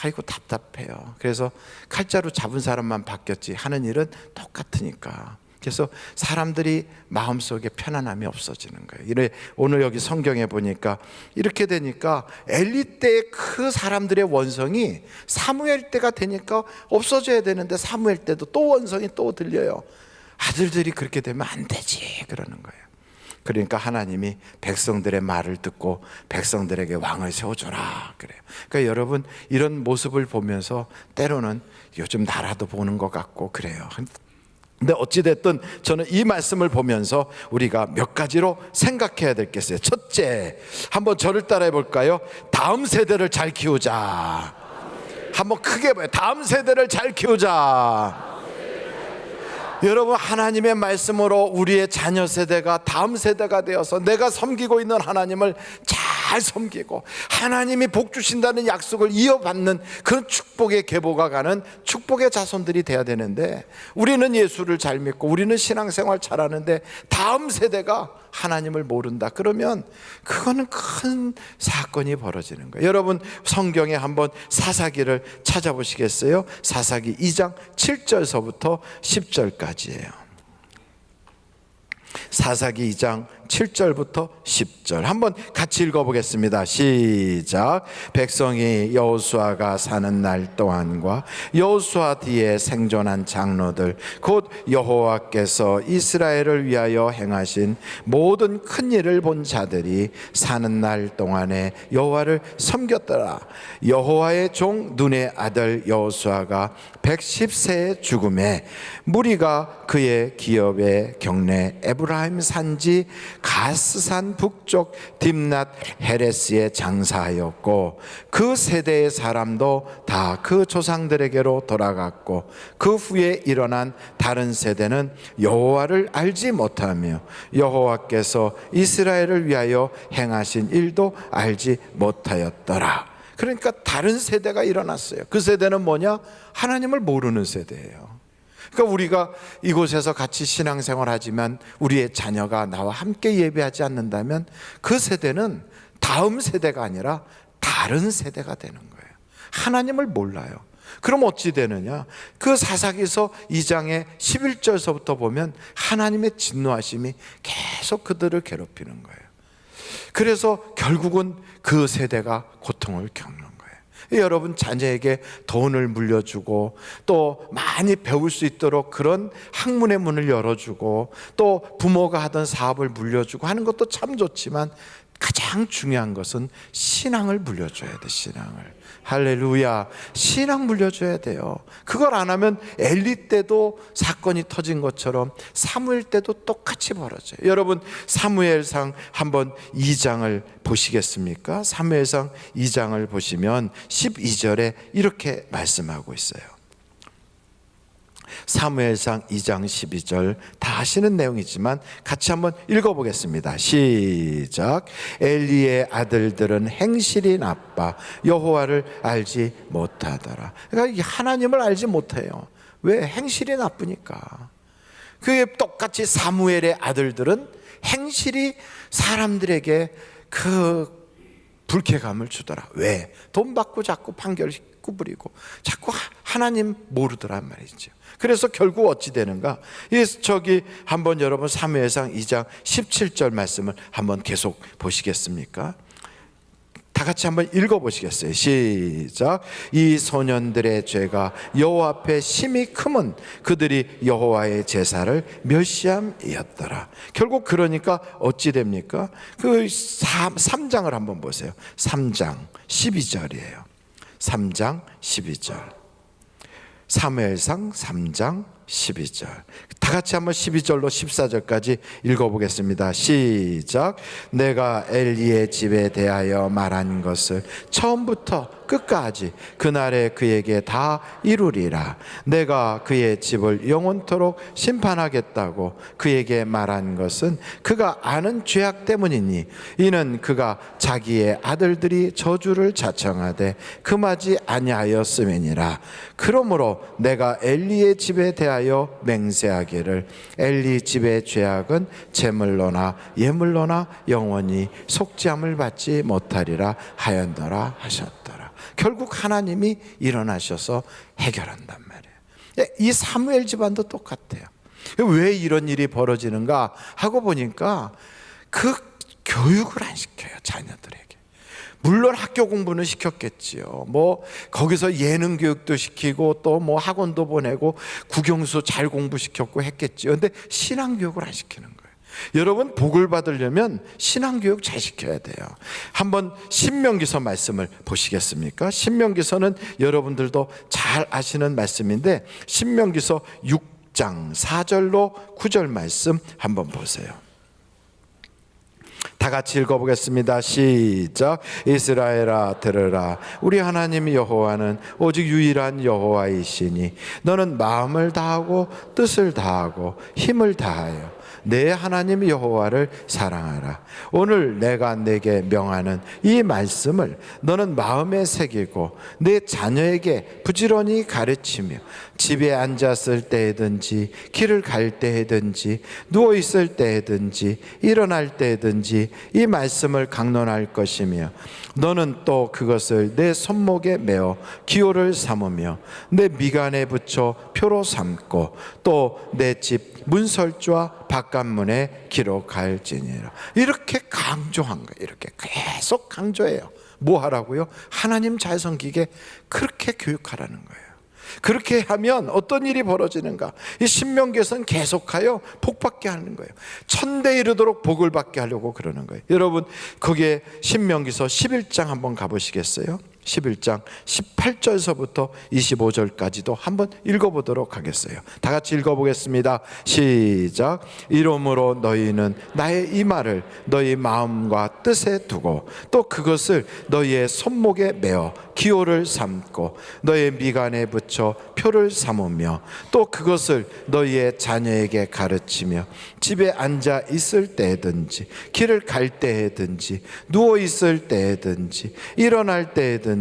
아이고 답답해요. 그래서 칼자루 잡은 사람만 바뀌었지 하는 일은 똑같으니까. 그래서 사람들이 마음속에 편안함이 없어지는 거예요. 오늘 여기 성경에 보니까 이렇게 되니까 엘리 때의 그 사람들의 원성이 사무엘 때가 되니까 없어져야 되는데 사무엘 때도 또 원성이 또 들려요. 아들들이 그렇게 되면 안 되지 그러는 거예요. 그러니까 하나님이 백성들의 말을 듣고 백성들에게 왕을 세워줘라 그래요. 그러니까 여러분 이런 모습을 보면서 때로는 요즘 나라도 보는 것 같고 그래요. 근데 어찌됐든 저는 이 말씀을 보면서 우리가 몇 가지로 생각해야 될 게 있어요. 첫째, 한번 저를 따라해 볼까요? 다음 세대를 잘 키우자. 한번 크게 봐요. 다음 세대를 잘 키우자. 여러분, 하나님의 말씀으로 우리의 자녀 세대가 다음 세대가 되어서 내가 섬기고 있는 하나님을 잘 섬기고 하나님이 복 주신다는 약속을 이어받는 그런 축복의 계보가 가는 축복의 자손들이 돼야 되는데, 우리는 예수를 잘 믿고 우리는 신앙생활 잘하는데 다음 세대가 하나님을 모른다 그러면 그거는 큰 사건이 벌어지는 거예요. 여러분, 성경에 한번 사사기를 찾아보시겠어요? 사사기 2장 7절서부터 10절까지예요. 사사기 2장 7절부터 10절 한번 같이 읽어보겠습니다. 시작. 백성이 여호수아가 사는 날 동안과 여호수아 뒤에 생존한 장로들 곧 여호와께서 이스라엘을 위하여 행하신 모든 큰 일을 본 자들이 사는 날 동안에 여호와를 섬겼더라. 여호와의 종 눈의 아들 여호수아가 110세에 죽음에 무리가 그의 기업의 경내 에브라임 산지 가스산 북쪽 딥낫 헤레스에 장사하였고 그 세대의 사람도 다 그 조상들에게로 돌아갔고 그 후에 일어난 다른 세대는 여호와를 알지 못하며 여호와께서 이스라엘을 위하여 행하신 일도 알지 못하였더라. 그러니까 다른 세대가 일어났어요. 그 세대는 뭐냐? 하나님을 모르는 세대예요. 그러니까 우리가 이곳에서 같이 신앙생활 하지만 우리의 자녀가 나와 함께 예배하지 않는다면 그 세대는 다음 세대가 아니라 다른 세대가 되는 거예요. 하나님을 몰라요. 그럼 어찌 되느냐? 그 사사기서 2장의 11절서부터 보면 하나님의 진노하심이 계속 그들을 괴롭히는 거예요. 그래서 결국은 그 세대가 고통을 겪는 거예요. 여러분 자녀에게 돈을 물려주고 또 많이 배울 수 있도록 그런 학문의 문을 열어주고 또 부모가 하던 사업을 물려주고 하는 것도 참 좋지만 가장 중요한 것은 신앙을 물려줘야 돼. 신앙을. 할렐루야. 신앙 물려줘야 돼요. 그걸 안 하면 엘리 때도 사건이 터진 것처럼 사무엘 때도 똑같이 벌어져요. 여러분 사무엘상 한번 2장을 보시겠습니까? 사무엘상 2장을 보시면 12절에 이렇게 말씀하고 있어요. 사무엘상 2장 12절 다 아시는 내용이지만 같이 한번 읽어보겠습니다. 시작. 엘리의 아들들은 행실이 나빠 여호와를 알지 못하더라. 그러니까 하나님을 알지 못해요. 왜? 행실이 나쁘니까. 그게 똑같이 사무엘의 아들들은 행실이 사람들에게 그 불쾌감을 주더라. 왜? 돈 받고 자꾸 판결 구부리고 자꾸 하나님 모르더란 말이죠. 그래서 결국 어찌 되는가? 저기 한번 여러분 사무엘상 2장 17절 말씀을 한번 계속 보시겠습니까? 다 같이 한번 읽어보시겠어요? 시작. 이 소년들의 죄가 여호와 앞에 심히 크면 그들이 여호와의 제사를 멸시함이었더라. 결국 그러니까 어찌 됩니까? 그 3장을 한번 보세요. 3장 12절이에요 3장 12절 사무엘상 3장 12절 다 같이 한번 12절로 14절까지 읽어보겠습니다. 시작. 내가 엘리의 집에 대하여 말한 것을 처음부터 끝까지 그날에 그에게 다 이루리라. 내가 그의 집을 영원토록 심판하겠다고 그에게 말한 것은 그가 아는 죄악 때문이니 이는 그가 자기의 아들들이 저주를 자청하되 금하지 아니하였음이니라. 그러므로 내가 엘리의 집에 대하여 맹세하기를 엘리 집의 죄악은 제물로나 예물로나 영원히 속죄함을 받지 못하리라 하였더라 하셨더라. 결국 하나님이 일어나셔서 해결한단 말이에요. 이 사무엘 집안도 똑같아요. 왜 이런 일이 벌어지는가 하고 보니까 그 교육을 안 시켜요. 자녀들에게. 물론 학교 공부는 시켰겠지요. 뭐 거기서 예능 교육도 시키고 또 뭐 학원도 보내고 국영수 잘 공부시켰고 했겠지요. 근데 신앙 교육을 안 시키는 거예요. 여러분 복을 받으려면 신앙 교육 잘 시켜야 돼요. 한번 신명기서 말씀을 보시겠습니까? 신명기서는 여러분들도 잘 아시는 말씀인데 신명기서 6장 4절로 9절 말씀 한번 보세요. 다 같이 읽어보겠습니다. 시작. 이스라엘아 들으라. 우리 하나님 여호와는 오직 유일한 여호와이시니 너는 마음을 다하고 뜻을 다하고 힘을 다하여 내 하나님 여호와를 사랑하라. 오늘 내가 내게 명하는 이 말씀을 너는 마음에 새기고 내 자녀에게 부지런히 가르치며 집에 앉았을 때든지 길을 갈 때든지 누워 있을 때든지 일어날 때든지 이 말씀을 강론할 것이며 너는 또 그것을 내 손목에 메어 기호를 삼으며 내 미간에 붙여 표로 삼고 또 내 집 문설주와 바깥문에 기록할지니라. 이렇게 강조한 거예요. 이렇게 계속 강조해요. 뭐 하라고요? 하나님 잘 섬기게 그렇게 교육하라는 거예요. 그렇게 하면 어떤 일이 벌어지는가? 이 신명기에서는 계속하여 복받게 하는 거예요. 천대에 이르도록 복을 받게 하려고 그러는 거예요. 여러분, 거기에 신명기서 11장 한번 가보시겠어요? 11장 18절서부터 25절까지도 한번 읽어보도록 하겠어요. 다 같이 읽어보겠습니다. 시작. 이러므로 너희는 나의 이 말을 너희 마음과 뜻에 두고 또 그것을 너희의 손목에 메어 기호를 삼고 너희의 미간에 붙여 표를 삼으며 또 그것을 너희의 자녀에게 가르치며 집에 앉아 있을 때든지 길을 갈 때든지 누워 있을 때든지 일어날 때든지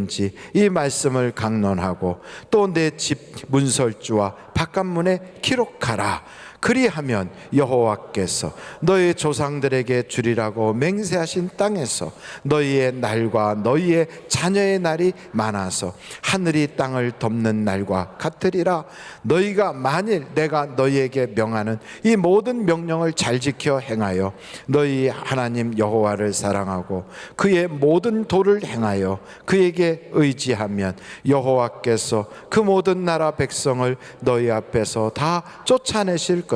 이 말씀을 강론하고 또 내 집 문설주와 바깥문에 기록하라. 그리하면 여호와께서 너희 조상들에게 주리라고 맹세하신 땅에서 너희의 날과 너희의 자녀의 날이 많아서 하늘이 땅을 덮는 날과 같으리라. 너희가 만일 내가 너희에게 명하는 이 모든 명령을 잘 지켜 행하여 너희 하나님 여호와를 사랑하고 그의 모든 도를 행하여 그에게 의지하면 여호와께서 그 모든 나라 백성을 너희 앞에서 다 쫓아내실 것이라.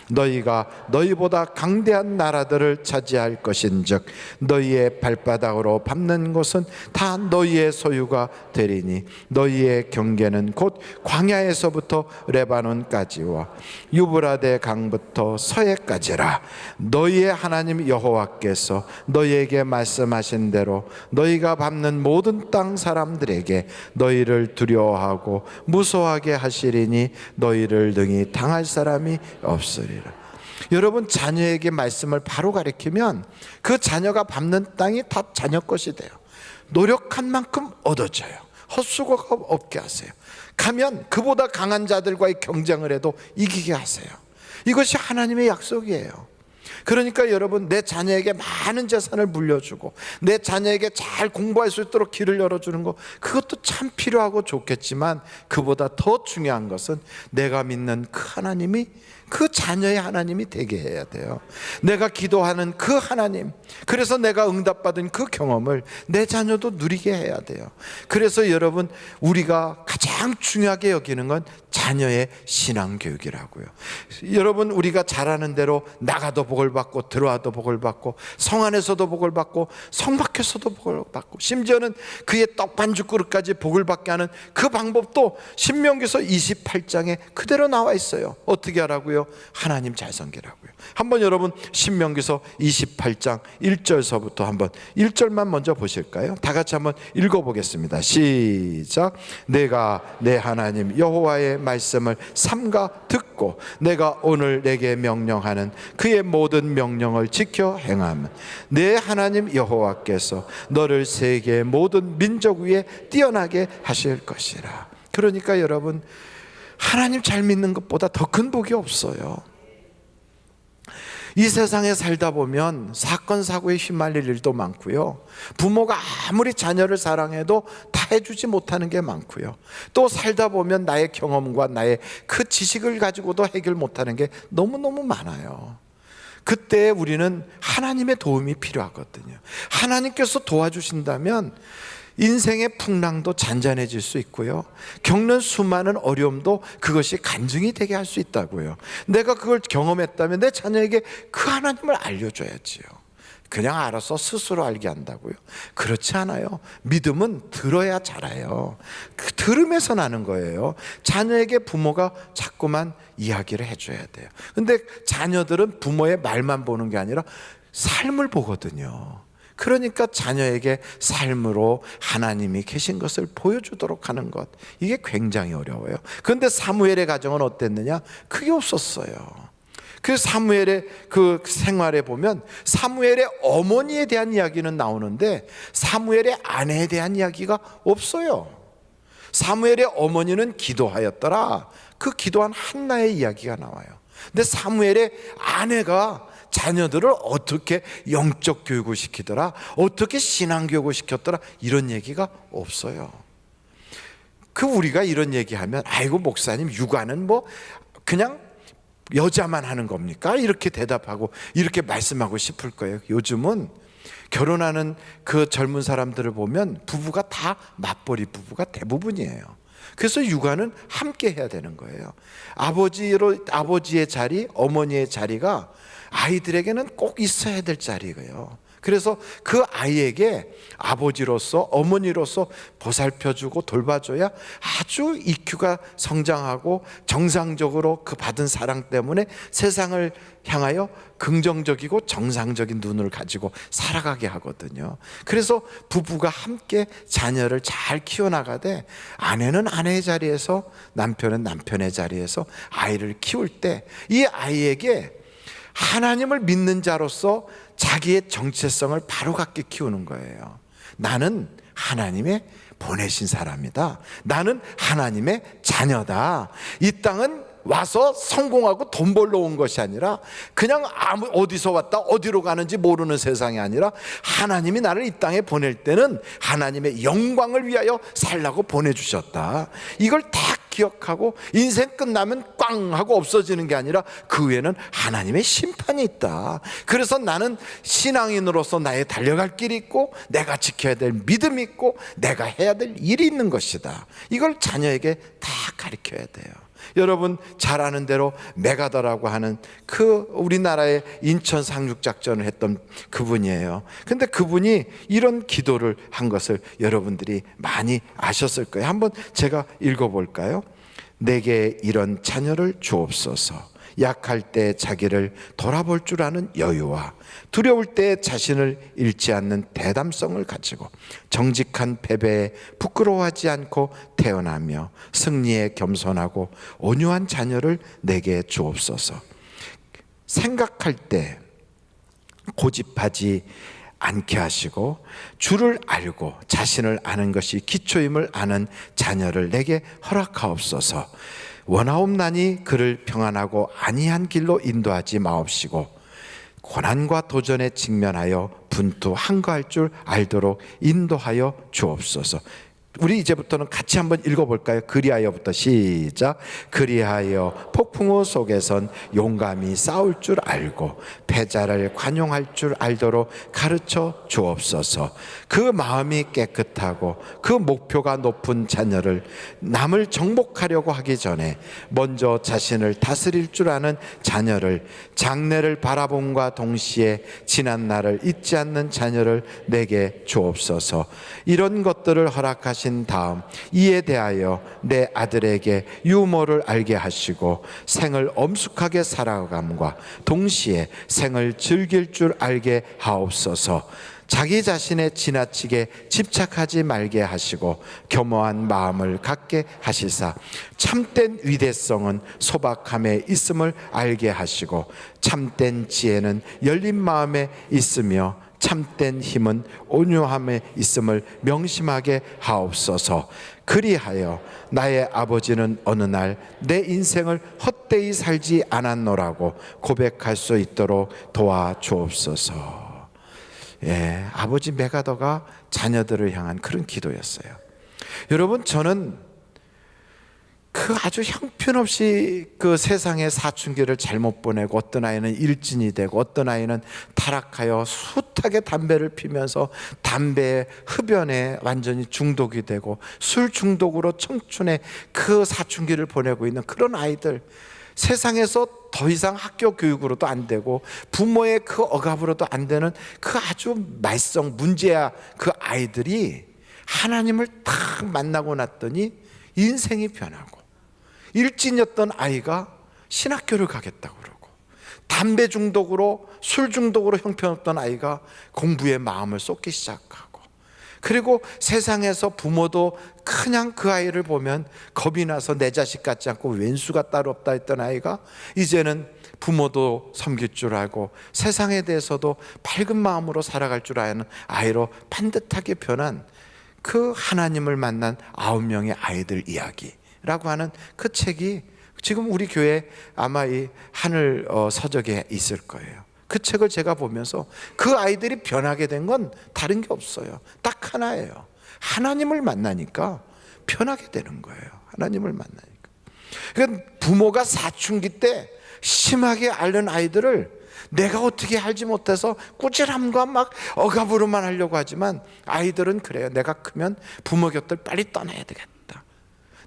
너희가 너희보다 강대한 나라들을 차지할 것인즉 너희의 발바닥으로 밟는 곳은 다 너희의 소유가 되리니 너희의 경계는 곧 광야에서부터 레바논까지와 유브라데 강부터 서해까지라. 너희의 하나님 여호와께서 너희에게 말씀하신 대로 너희가 밟는 모든 땅 사람들에게 너희를 두려워하고 무서워하게 하시리니 너희를 능히 당할 사람이 없으리라. 여러분, 자녀에게 말씀을 바로 가르치면 그 자녀가 밟는 땅이 다 자녀 것이 돼요. 노력한 만큼 얻어져요. 헛수고가 없게 하세요. 가면 그보다 강한 자들과의 경쟁을 해도 이기게 하세요. 이것이 하나님의 약속이에요. 그러니까 여러분, 내 자녀에게 많은 재산을 물려주고 내 자녀에게 잘 공부할 수 있도록 길을 열어주는 거, 그것도 참 필요하고 좋겠지만 그보다 더 중요한 것은 내가 믿는 그 하나님이 그 자녀의 하나님이 되게 해야 돼요. 내가 기도하는 그 하나님, 그래서 내가 응답받은 그 경험을 내 자녀도 누리게 해야 돼요. 그래서 여러분, 우리가 가장 중요하게 여기는 건 자녀의 신앙교육이라고요. 여러분, 우리가 잘하는 대로 나가도 복을 받고 들어와도 복을 받고 성 안에서도 복을 받고 성 밖에서도 복을 받고 심지어는 그의 떡반죽 그릇까지 복을 받게 하는 그 방법도 신명기서 28장에 그대로 나와 있어요. 어떻게 하라고요? 하나님 잘 섬기라고요. 한번 여러분, 신명기서 28장 1절서부터 한번 1절만 먼저 보실까요? 다 같이 한번 읽어보겠습니다. 시작. 내가 내 하나님 여호와의 말씀을 삼가 듣고 내가 오늘 내게 명령하는 그의 모든 명령을 지켜 행하면 내 하나님 여호와께서 너를 세계의 모든 민족 위에 뛰어나게 하실 것이라. 그러니까 여러분, 하나님 잘 믿는 것보다 더 큰 복이 없어요. 이 세상에 살다 보면 사건 사고에 휘말릴 일도 많고요. 부모가 아무리 자녀를 사랑해도 다 해주지 못하는 게 많고요. 또 살다 보면 나의 경험과 나의 그 지식을 가지고도 해결 못하는 게 너무너무 많아요. 그때 우리는 하나님의 도움이 필요하거든요. 하나님께서 도와주신다면 인생의 풍랑도 잔잔해질 수 있고요, 겪는 수많은 어려움도 그것이 간증이 되게 할 수 있다고요. 내가 그걸 경험했다면 내 자녀에게 그 하나님을 알려줘야지요. 그냥 알아서 스스로 알게 한다고요? 그렇지 않아요. 믿음은 들어야 자라요. 그 들음에서 나는 거예요. 자녀에게 부모가 자꾸만 이야기를 해줘야 돼요. 근데 자녀들은 부모의 말만 보는 게 아니라 삶을 보거든요. 그러니까 자녀에게 삶으로 하나님이 계신 것을 보여주도록 하는 것, 이게 굉장히 어려워요. 그런데 사무엘의 가정은 어땠느냐? 그게 없었어요. 그 사무엘의 그 생활에 보면 사무엘의 어머니에 대한 이야기는 나오는데 사무엘의 아내에 대한 이야기가 없어요. 사무엘의 어머니는 기도하였더라. 그 기도한 한나의 이야기가 나와요. 근데 사무엘의 아내가 자녀들을 어떻게 영적 교육을 시키더라, 어떻게 신앙 교육을 시켰더라, 이런 얘기가 없어요. 그 우리가 이런 얘기하면 아이고 목사님 육아는 뭐 그냥 여자만 하는 겁니까? 이렇게 대답하고 이렇게 말씀하고 싶을 거예요. 요즘은 결혼하는 그 젊은 사람들을 보면 부부가 다 맞벌이 부부가 대부분이에요. 그래서 육아는 함께 해야 되는 거예요. 아버지의 자리, 어머니의 자리가 아이들에게는 꼭 있어야 될 자리예요. 그래서 그 아이에게 아버지로서 어머니로서 보살펴주고 돌봐줘야 아주 EQ가 성장하고 정상적으로 그 받은 사랑 때문에 세상을 향하여 긍정적이고 정상적인 눈을 가지고 살아가게 하거든요. 그래서 부부가 함께 자녀를 잘 키워나가되 아내는 아내의 자리에서 남편은 남편의 자리에서 아이를 키울 때 이 아이에게 하나님을 믿는 자로서 자기의 정체성을 바로 갖게 키우는 거예요. 나는 하나님의 보내신 사람이다. 나는 하나님의 자녀다. 이 땅은 와서 성공하고 돈 벌러 온 것이 아니라 그냥 어디서 왔다 어디로 가는지 모르는 세상이 아니라 하나님이 나를 이 땅에 보낼 때는 하나님의 영광을 위하여 살라고 보내주셨다. 이걸 딱 기억하고 인생 끝나면 꽝 하고 없어지는 게 아니라 그 위에는 하나님의 심판이 있다. 그래서 나는 신앙인으로서 나의 달려갈 길이 있고 내가 지켜야 될 믿음이 있고 내가 해야 될 일이 있는 것이다. 이걸 자녀에게 다 가르쳐야 돼요. 여러분 잘 아는 대로 메가더라고 하는 그 우리나라의 인천 상륙작전을 했던 그분이에요. 근데 그분이 이런 기도를 한 것을 여러분들이 많이 아셨을 거예요. 한번 제가 읽어볼까요? 내게 이런 자녀를 주옵소서. 약할 때 자기를 돌아볼 줄 아는 여유와 두려울 때 자신을 잃지 않는 대담성을 가지고 정직한 패배에 부끄러워하지 않고 태어나며 승리에 겸손하고 온유한 자녀를 내게 주옵소서. 생각할 때 고집하지 않게 하시고 주를 알고 자신을 아는 것이 기초임을 아는 자녀를 내게 허락하옵소서. 원하옵나니 그를 평안하고 안이한 길로 인도하지 마옵시고 고난과 도전에 직면하여 분투 한가할 줄 알도록 인도하여 주옵소서. 우리 이제부터는 같이 한번 읽어볼까요? 그리하여부터 시작. 그리하여 폭풍우 속에선 용감히 싸울 줄 알고 패자를 관용할 줄 알도록 가르쳐 주옵소서. 그 마음이 깨끗하고 그 목표가 높은 자녀를 남을 정복하려고 하기 전에 먼저 자신을 다스릴 줄 아는 자녀를 장래를 바라봄과 동시에 지난 날을 잊지 않는 자녀를 내게 주옵소서. 이런 것들을 허락하신 다음 이에 대하여 내 아들에게 유머를 알게 하시고 생을 엄숙하게 살아감과 동시에 생을 즐길 줄 알게 하옵소서. 자기 자신에 지나치게 집착하지 말게 하시고 겸허한 마음을 갖게 하시사 참된 위대성은 소박함에 있음을 알게 하시고 참된 지혜는 열린 마음에 있으며 참된 힘은 온유함에 있음을 명심하게 하옵소서. 그리하여 나의 아버지는 어느 날 내 인생을 헛되이 살지 않았노라고 고백할 수 있도록 도와주옵소서. 예, 아버지 메가더가 자녀들을 향한 그런 기도였어요. 여러분, 저는 그 아주 형편없이 그 세상의 사춘기를 잘못 보내고 어떤 아이는 일진이 되고 어떤 아이는 타락하여 숱하게 담배를 피면서 담배 흡연에 완전히 중독이 되고 술 중독으로 청춘의 그 사춘기를 보내고 있는 그런 아이들, 세상에서 더 이상 학교 교육으로도 안 되고 부모의 그 억압으로도 안 되는 그 아주 말썽 문제야 그 아이들이 하나님을 딱 만나고 났더니 인생이 변하고, 일진이었던 아이가 신학교를 가겠다고 그러고, 담배 중독으로 술 중독으로 형편없던 아이가 공부에 마음을 쏟기 시작하고, 그리고 세상에서 부모도 그냥 그 아이를 보면 겁이 나서 내 자식 같지 않고 왼수가 따로 없다 했던 아이가 이제는 부모도 섬길 줄 알고 세상에 대해서도 밝은 마음으로 살아갈 줄 아는 아이로 반듯하게 변한 그 하나님을 만난 9명의 아이들 이야기라고 하는 그 책이 지금 우리 교회 아마 이 하늘 서적에 있을 거예요. 그 책을 제가 보면서 그 아이들이 변하게 된 건 다른 게 없어요. 딱 하나예요. 하나님을 만나니까 변하게 되는 거예요. 하나님을 만나니까. 그러니까 부모가 사춘기 때 심하게 앓는 아이들을 내가 어떻게 알지 못해서 꾸지람과 막 억압으로만 하려고 하지만, 아이들은 그래요. 내가 크면 부모 곁을 빨리 떠나야 되겠다.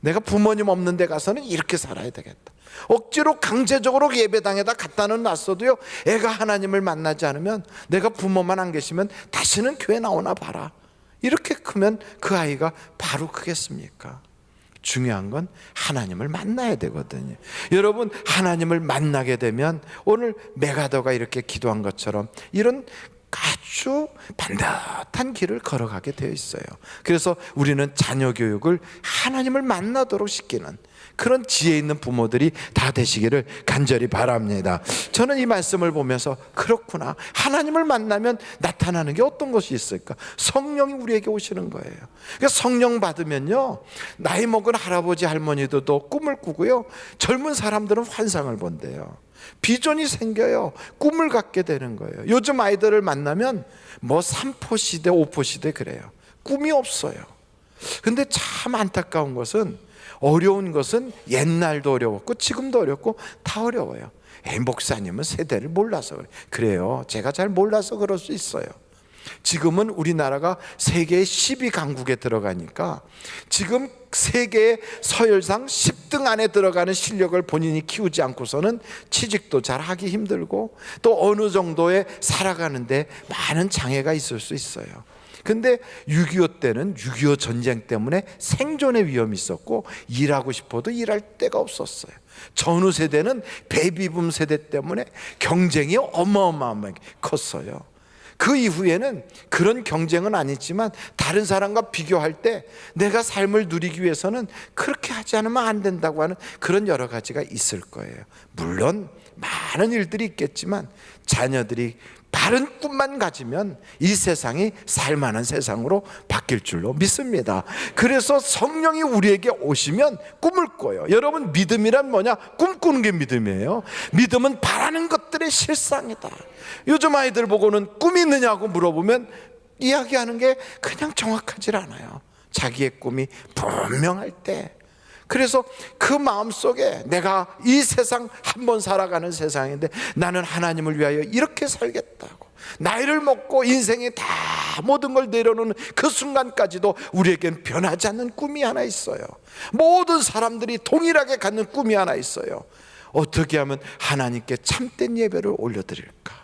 내가 부모님 없는 데 가서는 이렇게 살아야 되겠다. 억지로 강제적으로 예배당에다 갖다 놨어도요, 애가 하나님을 만나지 않으면, 내가 부모만 안 계시면 다시는 교회 나오나 봐라, 이렇게 크면 그 아이가 바로 크겠습니까? 중요한 건 하나님을 만나야 되거든요. 여러분, 하나님을 만나게 되면 오늘 메가더가 이렇게 기도한 것처럼 이런 아주 반듯한 길을 걸어가게 되어 있어요. 그래서 우리는 자녀 교육을 하나님을 만나도록 시키는 그런 지혜 있는 부모들이 다 되시기를 간절히 바랍니다. 저는 이 말씀을 보면서 그렇구나, 하나님을 만나면 나타나는 게 어떤 것이 있을까? 성령이 우리에게 오시는 거예요. 그러니까 성령 받으면요, 나이 먹은 할아버지 할머니들도 꿈을 꾸고요, 젊은 사람들은 환상을 본대요. 비전이 생겨요. 꿈을 갖게 되는 거예요. 요즘 아이들을 만나면 뭐 3포 시대 5포 시대 그래요. 꿈이 없어요. 근데 참 안타까운 것은, 어려운 것은 옛날도 어려웠고 지금도 어렵고 다 어려워요. 목사님은 세대를 몰라서 그래요. 제가 잘 몰라서 그럴 수 있어요. 지금은 우리나라가 세계 12강국에 들어가니까 지금 세계 서열상 10등 안에 들어가는 실력을 본인이 키우지 않고서는 취직도 잘 하기 힘들고, 또 어느 정도에 살아가는데 많은 장애가 있을 수 있어요. 근데 6.25 때는 6.25 전쟁 때문에 생존의 위험이 있었고, 일하고 싶어도 일할 데가 없었어요. 전후 세대는 베이비붐 세대 때문에 경쟁이 어마어마하게 컸어요. 그 이후에는 그런 경쟁은 아니지만 다른 사람과 비교할 때 내가 삶을 누리기 위해서는 그렇게 하지 않으면 안 된다고 하는 그런 여러 가지가 있을 거예요. 물론 많은 일들이 있겠지만 자녀들이 바른 꿈만 가지면 이 세상이 살만한 세상으로 바뀔 줄로 믿습니다. 그래서 성령이 우리에게 오시면 꿈을 꿔요. 여러분, 믿음이란 뭐냐? 꿈꾸는 게 믿음이에요. 믿음은 바라는 것들의 실상이다. 요즘 아이들 보고는 꿈이 있느냐고 물어보면 이야기하는 게 그냥 정확하지 않아요. 자기의 꿈이 분명할 때. 그래서 그 마음속에 내가 이 세상 한 번 살아가는 세상인데 나는 하나님을 위하여 이렇게 살겠다고, 나이를 먹고 인생에 다 모든 걸 내려놓는 그 순간까지도 우리에겐 변하지 않는 꿈이 하나 있어요. 모든 사람들이 동일하게 갖는 꿈이 하나 있어요. 어떻게 하면 하나님께 참된 예배를 올려드릴까?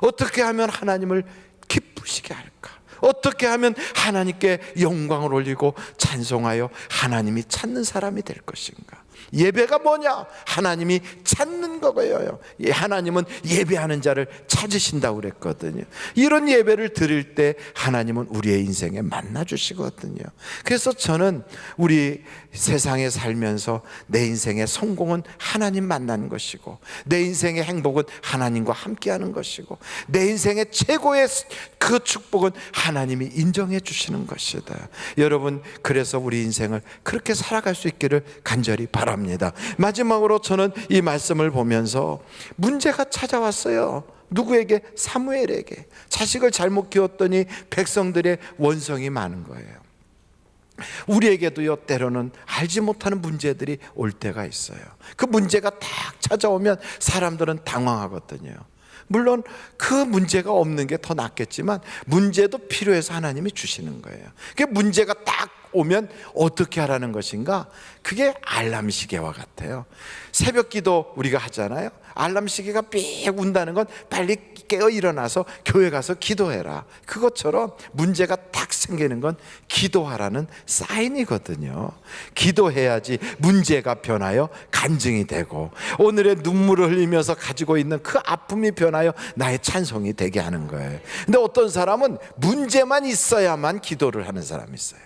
어떻게 하면 하나님을 기쁘시게 할까? 어떻게 하면 하나님께 영광을 올리고 찬송하여 하나님이 찾는 사람이 될 것인가? 예배가 뭐냐? 하나님이 찾는 거예요. 하나님은 예배하는 자를 찾으신다고 그랬거든요. 이런 예배를 드릴 때 하나님은 우리의 인생에 만나 주시거든요. 그래서 저는 우리 세상에 살면서 내 인생의 성공은 하나님 만나는 것이고, 내 인생의 행복은 하나님과 함께하는 것이고, 내 인생의 최고의 그 축복은 하나님이 인정해 주시는 것이다. 여러분, 그래서 우리 인생을 그렇게 살아갈 수 있기를 간절히 바랍니다. 마지막으로 저는 이 말씀을 보면서 문제가 찾아왔어요. 누구에게? 사무엘에게. 자식을 잘못 키웠더니 백성들의 원성이 많은 거예요. 우리에게도요, 때로는 알지 못하는 문제들이 올 때가 있어요. 그 문제가 딱 찾아오면 사람들은 당황하거든요. 물론 그 문제가 없는 게 더 낫겠지만 문제도 필요해서 하나님이 주시는 거예요. 그 문제가 딱 오면 어떻게 하라는 것인가? 그게 알람 시계와 같아요. 새벽 기도 우리가 하잖아요. 알람 시계가 삑 운다는 건 빨리 깨어 일어나서 교회 가서 기도해라. 그것처럼 문제가 딱 생기는 건 기도하라는 사인이거든요. 기도해야지 문제가 변하여 간증이 되고, 오늘의 눈물을 흘리면서 가지고 있는 그 아픔이 변하여 나의 찬송이 되게 하는 거예요. 근데 어떤 사람은 문제만 있어야만 기도를 하는 사람이 있어요.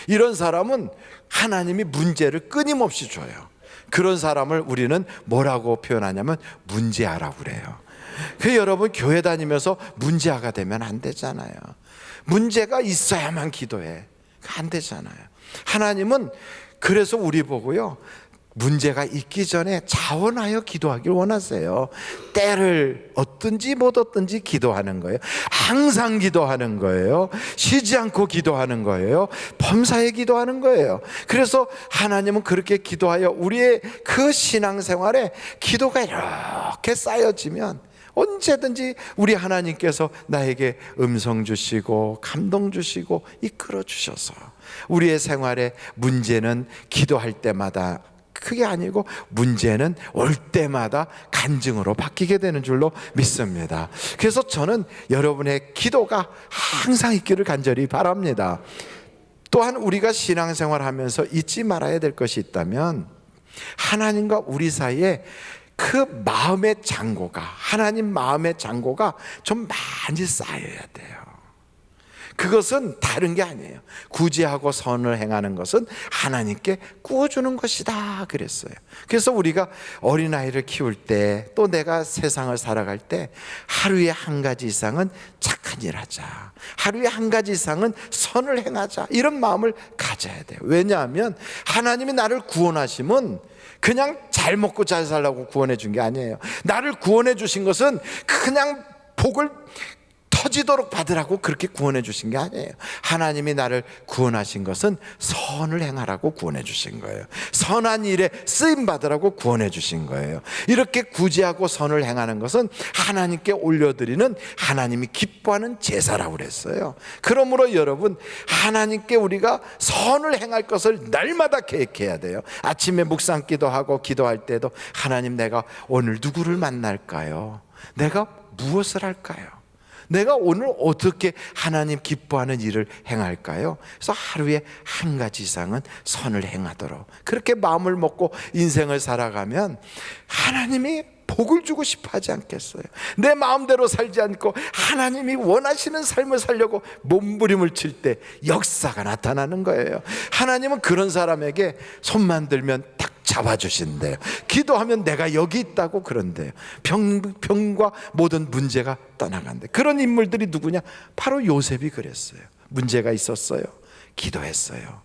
이런 사람은 하나님이 문제를 끊임없이 줘요. 그런 사람을 우리는 뭐라고 표현하냐면 문제아라고 그래요. 그 여러분, 교회 다니면서 문제아가 되면 안 되잖아요. 문제가 있어야만 기도해. 안 되잖아요. 하나님은 그래서 우리 보고요, 문제가 있기 전에 자원하여 기도하길 원하세요. 때를 얻든지 못 얻든지 기도하는 거예요. 항상 기도하는 거예요. 쉬지 않고 기도하는 거예요. 범사에 기도하는 거예요. 그래서 하나님은 그렇게 기도하여 우리의 그 신앙생활에 기도가 이렇게 쌓여지면 언제든지 우리 하나님께서 나에게 음성 주시고 감동 주시고 이끌어 주셔서 우리의 생활에 문제는 기도할 때마다 그게 아니고 문제는 올 때마다 간증으로 바뀌게 되는 줄로 믿습니다. 그래서 저는 여러분의 기도가 항상 있기를 간절히 바랍니다. 또한 우리가 신앙생활하면서 잊지 말아야 될 것이 있다면 하나님과 우리 사이에 그 마음의 장고가, 하나님 마음의 장고가 좀 많이 쌓여야 돼요. 그것은 다른 게 아니에요. 구제하고 선을 행하는 것은 하나님께 구워주는 것이다 그랬어요. 그래서 우리가 어린아이를 키울 때, 또 내가 세상을 살아갈 때 하루에 한 가지 이상은 착한 일 하자, 하루에 한 가지 이상은 선을 행하자, 이런 마음을 가져야 돼요. 왜냐하면 하나님이 나를 구원하심은 그냥 잘 먹고 잘 살라고 구원해 준 게 아니에요. 나를 구원해 주신 것은 그냥 복을 터지도록 받으라고 그렇게 구원해 주신 게 아니에요. 하나님이 나를 구원하신 것은 선을 행하라고 구원해 주신 거예요. 선한 일에 쓰임 받으라고 구원해 주신 거예요. 이렇게 구제하고 선을 행하는 것은 하나님께 올려드리는, 하나님이 기뻐하는 제사라고 그랬어요. 그러므로 여러분, 하나님께 우리가 선을 행할 것을 날마다 계획해야 돼요. 아침에 묵상 기도하고 기도할 때도 하나님, 내가 오늘 누구를 만날까요? 내가 무엇을 할까요? 내가 오늘 어떻게 하나님 기뻐하는 일을 행할까요? 그래서 하루에 한 가지 이상은 선을 행하도록 그렇게 마음을 먹고 인생을 살아가면 하나님이 복을 주고 싶어 하지 않겠어요? 내 마음대로 살지 않고 하나님이 원하시는 삶을 살려고 몸부림을 칠 때 역사가 나타나는 거예요. 하나님은 그런 사람에게 손만 들면 딱 잡아주신대요. 기도하면 내가 여기 있다고 그런대요. 병과 모든 문제가 떠나간대. 그런 인물들이 누구냐? 바로 요셉이 그랬어요. 문제가 있었어요. 기도했어요.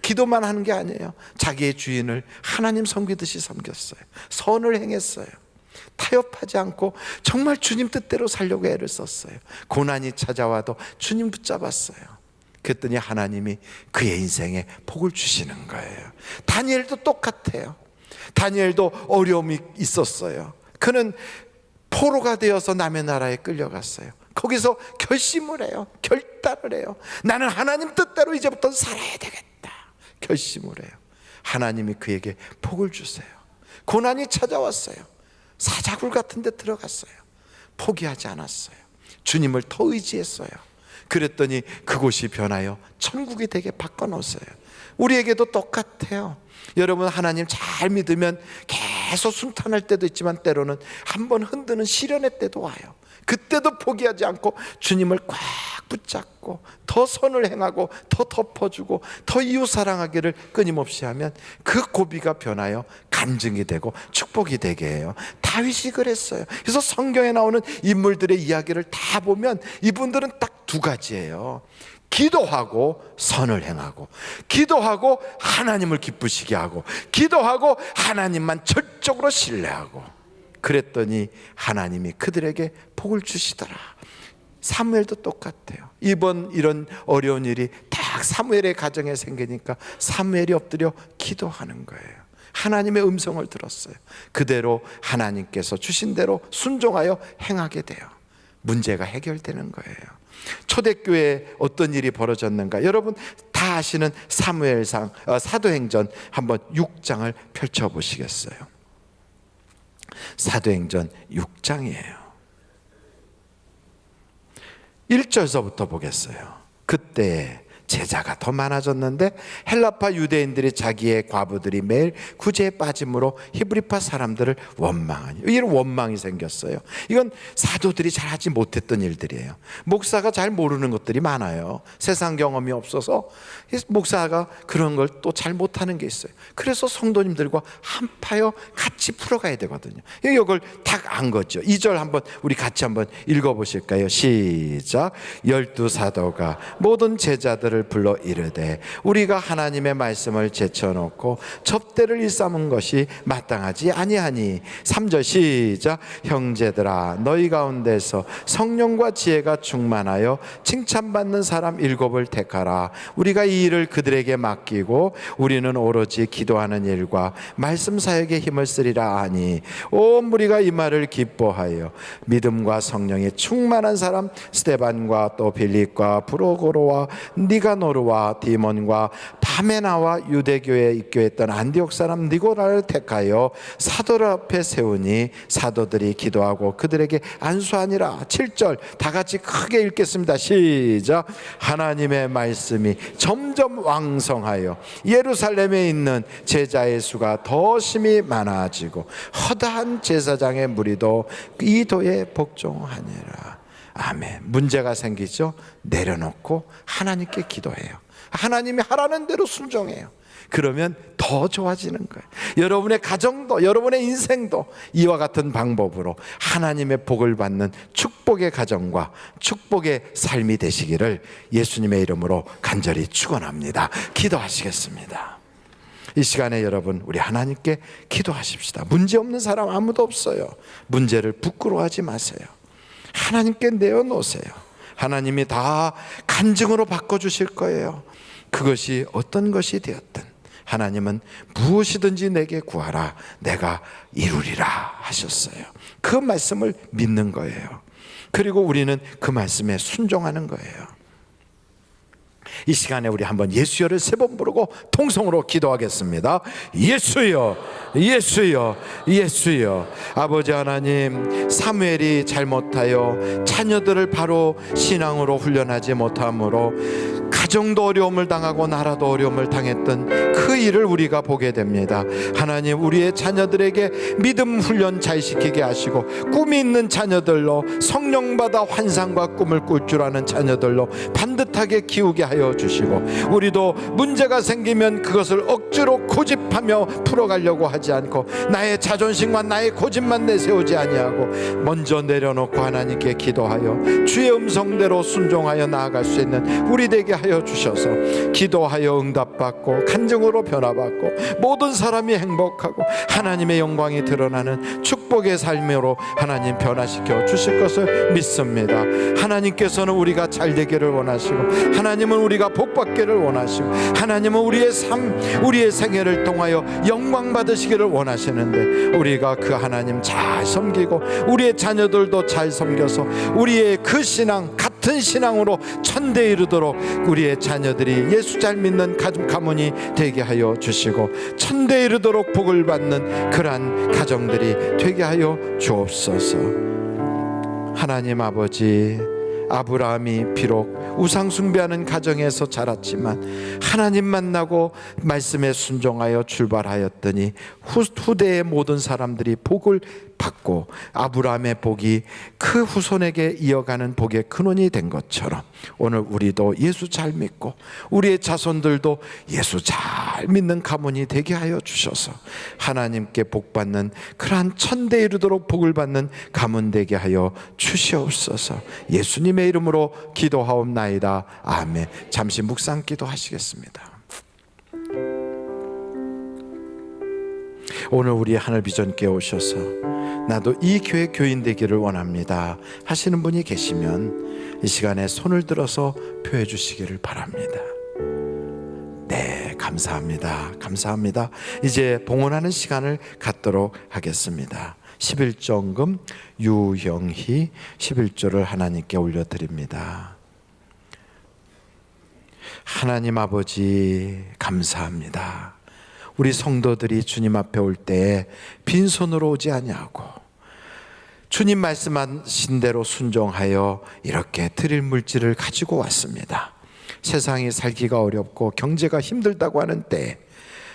기도만 하는 게 아니에요. 자기의 주인을 하나님 섬기듯이 섬겼어요. 선을 행했어요. 타협하지 않고 정말 주님 뜻대로 살려고 애를 썼어요. 고난이 찾아와도 주님 붙잡았어요. 그랬더니 하나님이 그의 인생에 복을 주시는 거예요. 다니엘도 똑같아요. 다니엘도 어려움이 있었어요. 그는 포로가 되어서 남의 나라에 끌려갔어요. 거기서 결심을 해요. 결단을 해요. 나는 하나님 뜻대로 이제부터 살아야 되겠다. 결심을 해요. 하나님이 그에게 복을 주세요. 고난이 찾아왔어요. 사자굴 같은 데 들어갔어요. 포기하지 않았어요. 주님을 더 의지했어요. 그랬더니 그곳이 변하여 천국이 되게 바꿔놓았어요. 우리에게도 똑같아요. 여러분, 하나님 잘 믿으면 계속 순탄할 때도 있지만 때로는 한번 흔드는 시련의 때도 와요. 그때도 포기하지 않고 주님을 꽉 붙잡고 더 선을 행하고 더 덮어주고 더 이웃 사랑하기를 끊임없이 하면 그 고비가 변하여 간증이 되고 축복이 되게 해요. 다윗이 그랬어요. 그래서 성경에 나오는 인물들의 이야기를 다 보면 이분들은 딱 두 가지예요. 기도하고 선을 행하고, 기도하고 하나님을 기쁘시게 하고, 기도하고 하나님만 절적으로 신뢰하고. 그랬더니 하나님이 그들에게 복을 주시더라. 사무엘도 똑같아요. 이번 이런 어려운 일이 딱 사무엘의 가정에 생기니까 사무엘이 엎드려 기도하는 거예요. 하나님의 음성을 들었어요. 그대로 하나님께서 주신 대로 순종하여 행하게 돼요. 문제가 해결되는 거예요. 초대교회에 어떤 일이 벌어졌는가? 여러분 다 아시는 사무엘상 사도행전 한번 6장을 펼쳐보시겠어요? 사도행전 6장이에요. 1절서부터 보겠어요. 그때 제자가 더 많아졌는데 헬라파 유대인들이 자기의 과부들이 매일 구제에 빠짐으로 히브리파 사람들을 원망하니, 이런 원망이 생겼어요. 이건 사도들이 잘 하지 못했던 일들이에요. 목사가 잘 모르는 것들이 많아요. 세상 경험이 없어서 목사가 그런 걸 또 잘 못하는 게 있어요. 그래서 성도님들과 한파여 같이 풀어가야 되거든요. 이걸 딱 안 거죠. 2절 한번 우리 같이 한번 읽어보실까요? 시작. 12 사도가 모든 제자들을 그들을 불러 이르되 우리가 하나님의 말씀을 제쳐놓고 접대를 일삼은 것이 마땅하지 아니하니. 3절 시작. 형제들아 너희 가운데서 성령과 지혜가 충만하여 칭찬받는 사람 7을 택하라. 우리가 이 일을 그들에게 맡기고 우리는 오로지 기도하는 일과 말씀 사역에 힘을 쓰리라 하니. 온 무리가 이 말을 기뻐하여 믿음과 성령이 충만한 사람 스데반과 또 빌립과 프로고로와 니가노르와 디몬과 파메나와 유대교에 입교했던 안디옥 사람 니고라를 택하여 사도들 앞에 세우니 사도들이 기도하고 그들에게 안수하니라. 7절 다 같이 크게 읽겠습니다. 시작. 하나님의 말씀이 점점 왕성하여 예루살렘에 있는 제자의 수가 더 심히 많아지고 허다한 제사장의 무리도 이 도에 복종하니라. 아멘. 문제가 생기죠? 내려놓고 하나님께 기도해요. 하나님이 하라는 대로 순종해요. 그러면 더 좋아지는 거예요. 여러분의 가정도 여러분의 인생도 이와 같은 방법으로 하나님의 복을 받는 축복의 가정과 축복의 삶이 되시기를 예수님의 이름으로 간절히 축원합니다. 기도하시겠습니다. 이 시간에 여러분 우리 하나님께 기도하십시다. 문제 없는 사람 아무도 없어요. 문제를 부끄러워하지 마세요. 하나님께 내어놓으세요. 하나님이 다 간증으로 바꿔주실 거예요. 그것이 어떤 것이 되었든 하나님은 무엇이든지 내게 구하라 내가 이루리라 하셨어요. 그 말씀을 믿는 거예요. 그리고 우리는 그 말씀에 순종하는 거예요. 이 시간에 우리 한번 예수여를 3번 부르고 통성으로 기도하겠습니다. 예수여, 예수여, 예수여. 아버지 하나님, 사무엘이 잘못하여 자녀들을 바로 신앙으로 훈련하지 못함으로 가정도 어려움을 당하고 나라도 어려움을 당했던 그 일을 우리가 보게 됩니다. 하나님, 우리의 자녀들에게 믿음 훈련 잘 시키게 하시고 꿈이 있는 자녀들로 성령받아 환상과 꿈을 꿀 줄 아는 자녀들로 반듯하게 키우게 하여 주시고, 우리도 문제가 생기면 그것을 억지로 고집하며 풀어가려고 하지 않고 나의 자존심과 나의 고집만 내세우지 아니하고 먼저 내려놓고 하나님께 기도하여 주의 음성대로 순종하여 나아갈 수 있는 우리 되게 하여 주셔서 기도하여 응답받고 간증으로 변화받고 모든 사람이 행복하고 하나님의 영광이 드러나는 축복의 삶으로 하나님 변화시켜 주실 것을 믿습니다. 하나님께서는 우리가 잘 되기를 원하시고, 하나님은 우리가 복받기를 원하시고, 하나님은 우리의 삶, 우리의 생애를 통하여 영광 받으시기를 원하시는데, 우리가 그 하나님 잘 섬기고 우리의 자녀들도 잘 섬겨서 우리의 그 신앙, 같은 신앙으로 천대에 이르도록 우리의 자녀들이 예수 잘 믿는 가문이 되게 하여 주시고 천대에 이르도록 복을 받는 그러한 가정들이 되게 하여 주옵소서. 하나님 아버지, 아브라함이 비록 우상 숭배하는 가정에서 자랐지만 하나님 만나고 말씀에 순종하여 출발하였더니 후대의 모든 사람들이 복을 받고 아브라함의 복이 그 후손에게 이어가는 복의 근원이 된 것처럼 오늘 우리도 예수 잘 믿고 우리의 자손들도 예수 잘 믿는 가문이 되게 하여 주셔서 하나님께 복받는 그러한 천대에 이르도록 복을 받는 가문 되게 하여 주시옵소서. 예수님의 이름으로 기도하옵나이다. 아멘. 잠시 묵상 기도하시겠습니다. 오늘 우리 하늘비전께 오셔서 나도 이 교회 교인 되기를 원합니다 하시는 분이 계시면 이 시간에 손을 들어서 표해 주시기를 바랍니다. 네, 감사합니다. 감사합니다. 이제 봉헌하는 시간을 갖도록 하겠습니다. 11조금 유영희 11조를 하나님께 올려드립니다. 하나님 아버지 감사합니다. 우리 성도들이 주님 앞에 올 때 빈손으로 오지 아니하고 주님 말씀하신 대로 순종하여 이렇게 드릴 물질을 가지고 왔습니다. 세상이 살기가 어렵고 경제가 힘들다고 하는 때,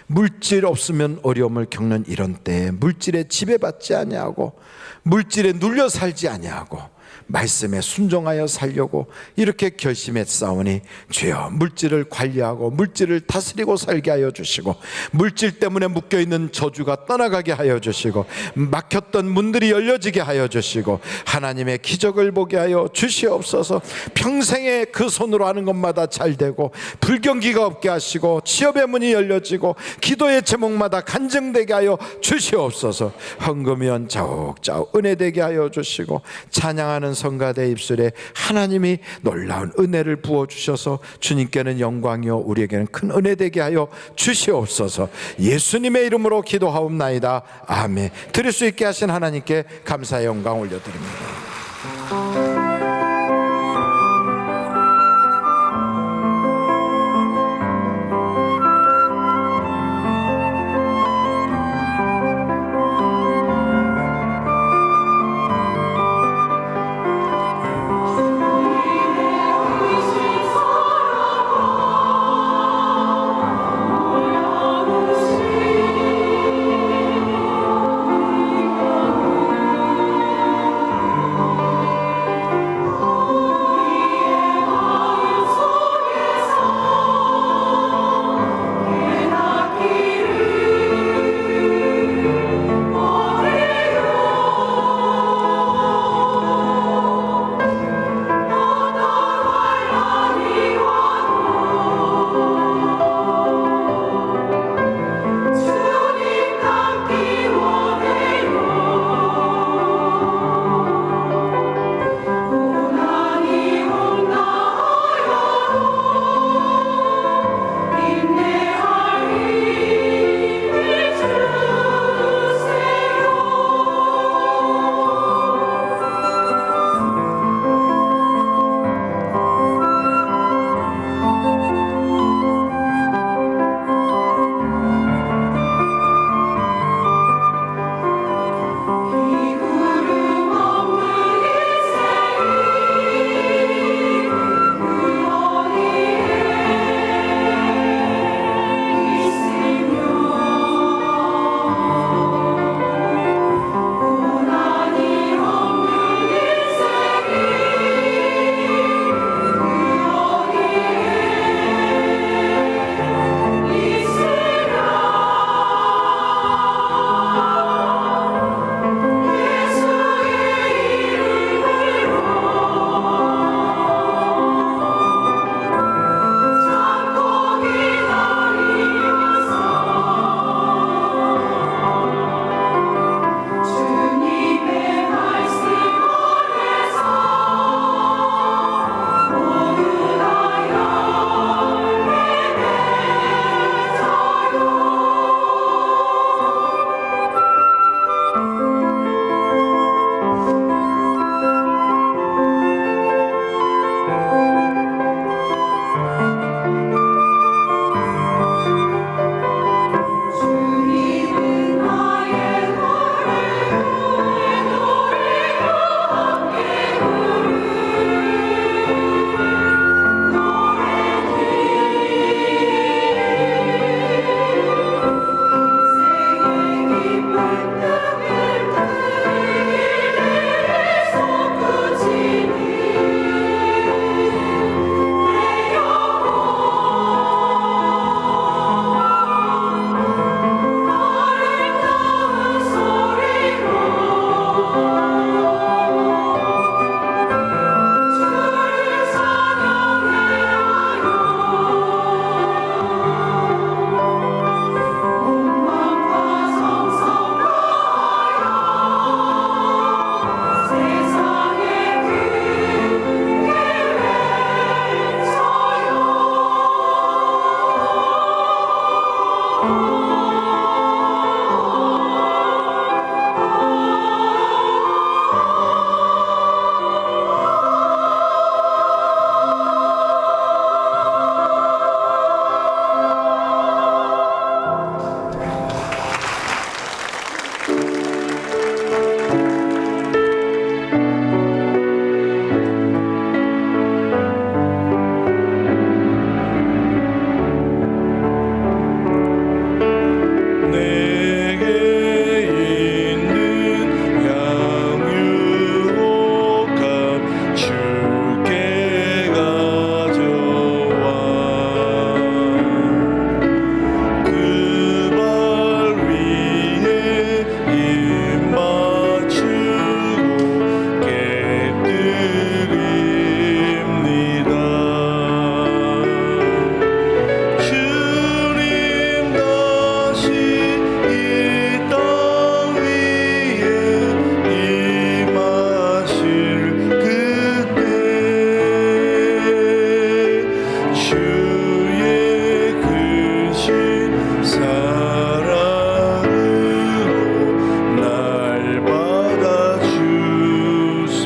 물질 없으면 어려움을 겪는 이런 때에 물질에 지배받지 아니하고 물질에 눌려 살지 아니하고 말씀에 순종하여 살려고 이렇게 결심했사오니 주여 물질을 관리하고 물질을 다스리고 살게 하여 주시고 물질 때문에 묶여있는 저주가 떠나가게 하여 주시고 막혔던 문들이 열려지게 하여 주시고 하나님의 기적을 보게 하여 주시옵소서. 평생에 그 손으로 하는 것마다 잘 되고 불경기가 없게 하시고 취업의 문이 열려지고 기도의 제목마다 간증되게 하여 주시옵소서. 헌금연 자욱자욱 은혜되게 하여 주시고 찬양하는 성가대 입술에 하나님이 놀라운 은혜를 부어주셔서 주님께는 영광이요 우리에게는 큰 은혜되게 하여 주시옵소서. 예수님의 이름으로 기도하옵나이다. 아멘. 드릴 수 있게 하신 하나님께 감사의 영광 올려드립니다.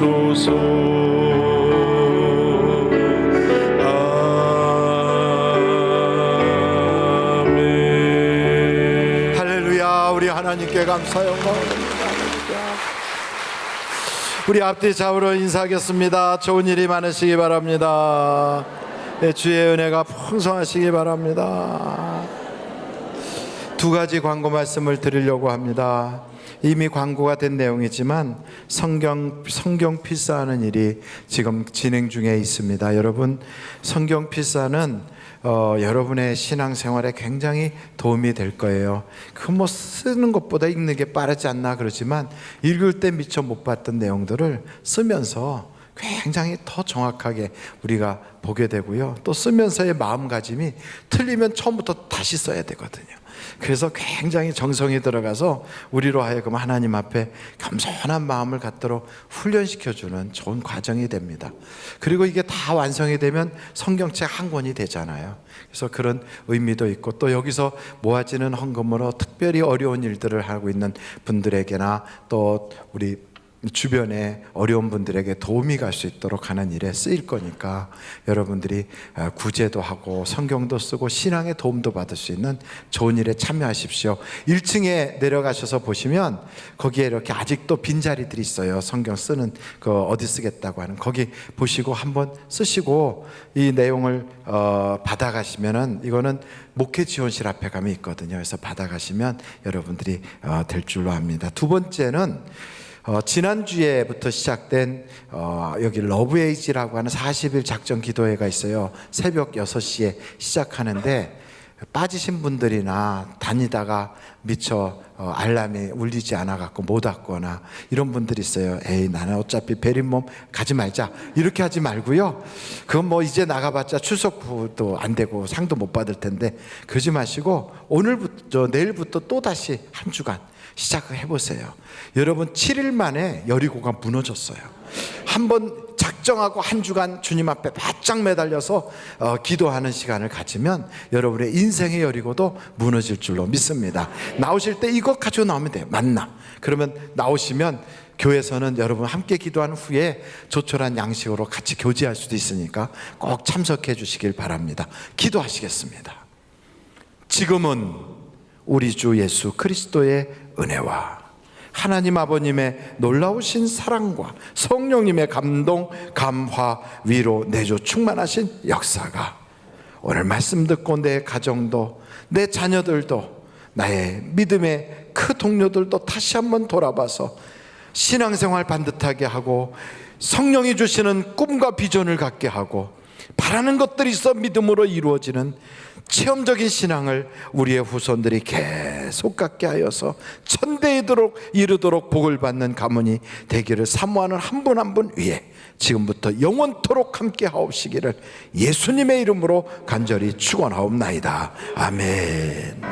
주옵소서. 아멘. 할렐루야. 우리 하나님께 감사 영광 올립니다. 우리 앞뒤 좌우로 인사하겠습니다. 좋은 일이 많으시기 바랍니다. 주의 은혜가 풍성하시기 바랍니다. 두 가지 광고 말씀을 드리려고 합니다. 이미 광고가 된 내용이지만 성경 필사하는 일이 지금 진행 중에 있습니다. 여러분, 성경 필사는 여러분의 신앙생활에 굉장히 도움이 될 거예요. 그 뭐 쓰는 것보다 읽는 게 빠르지 않나 그러지만 읽을 때 미처 못 봤던 내용들을 쓰면서 굉장히 더 정확하게 우리가 보게 되고요. 또 쓰면서의 마음가짐이 틀리면 처음부터 다시 써야 되거든요. 그래서 굉장히 정성이 들어가서 우리로 하여금 하나님 앞에 겸손한 마음을 갖도록 훈련시켜주는 좋은 과정이 됩니다. 그리고 이게 다 완성이 되면 성경책 한 권이 되잖아요. 그래서 그런 의미도 있고, 또 여기서 모아지는 헌금으로 특별히 어려운 일들을 하고 있는 분들에게나 또 우리 주변에 어려운 분들에게 도움이 갈 수 있도록 하는 일에 쓰일 거니까 여러분들이 구제도 하고 성경도 쓰고 신앙의 도움도 받을 수 있는 좋은 일에 참여하십시오. 1층에 내려가셔서 보시면 거기에 이렇게 아직도 빈자리들이 있어요. 성경 쓰는 그 어디 쓰겠다고 하는, 거기 보시고 한번 쓰시고 이 내용을 받아가시면은, 이거는 목회 지원실 앞에 가면 있거든요. 그래서 받아가시면 여러분들이 될 줄로 압니다. 두 번째는 지난주에부터 시작된 여기 러브에이지라고 하는 40일 작전 기도회가 있어요. 새벽 6시에 시작하는데, 빠지신 분들이나 다니다가 미처 알람이 울리지 않아 갖고 못 왔거나 이런 분들이 있어요. 에이, 나는 어차피 베린 몸 가지 말자, 이렇게 하지 말고요. 그건 뭐 이제 나가봤자 출석부도 안 되고 상도 못 받을 텐데 그러지 마시고 오늘부터 내일부터 또 다시 한 주간 시작을 해보세요. 여러분, 7일 만에 여리고가 무너졌어요. 한번 작정하고 한 주간 주님 앞에 바짝 매달려서 기도하는 시간을 가지면 여러분의 인생의 여리고도 무너질 줄로 믿습니다. 나오실 때 이것 가지고 나오면 돼요. 만나. 그러면 나오시면 교회에서는 여러분 함께 기도한 후에 조촐한 양식으로 같이 교제할 수도 있으니까 꼭 참석해 주시길 바랍니다. 기도하시겠습니다. 지금은 우리 주 예수 그리스도의 은혜와 하나님 아버님의 놀라우신 사랑과 성령님의 감동, 감화, 위로, 내조 충만하신 역사가 오늘 말씀 듣고 내 가정도, 내 자녀들도, 나의 믿음의 그 동료들도 다시 한번 돌아봐서 신앙생활 반듯하게 하고 성령이 주시는 꿈과 비전을 갖게 하고 바라는 것들이 있어 믿음으로 이루어지는 체험적인 신앙을 우리의 후손들이 계속 갖게 하여서 천대에 이르도록 복을 받는 가문이 되기를 사모하는 한 분 한 분 위에 지금부터 영원토록 함께 하옵시기를 예수님의 이름으로 간절히 축원하옵나이다. 아멘.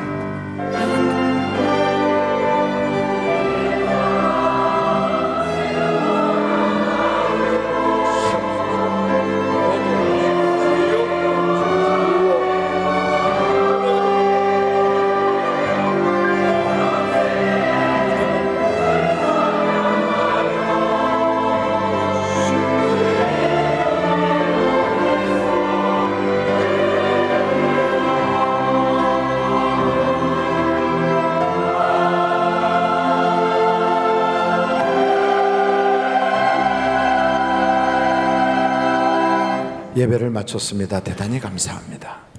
예배를 마쳤습니다. 대단히 감사합니다.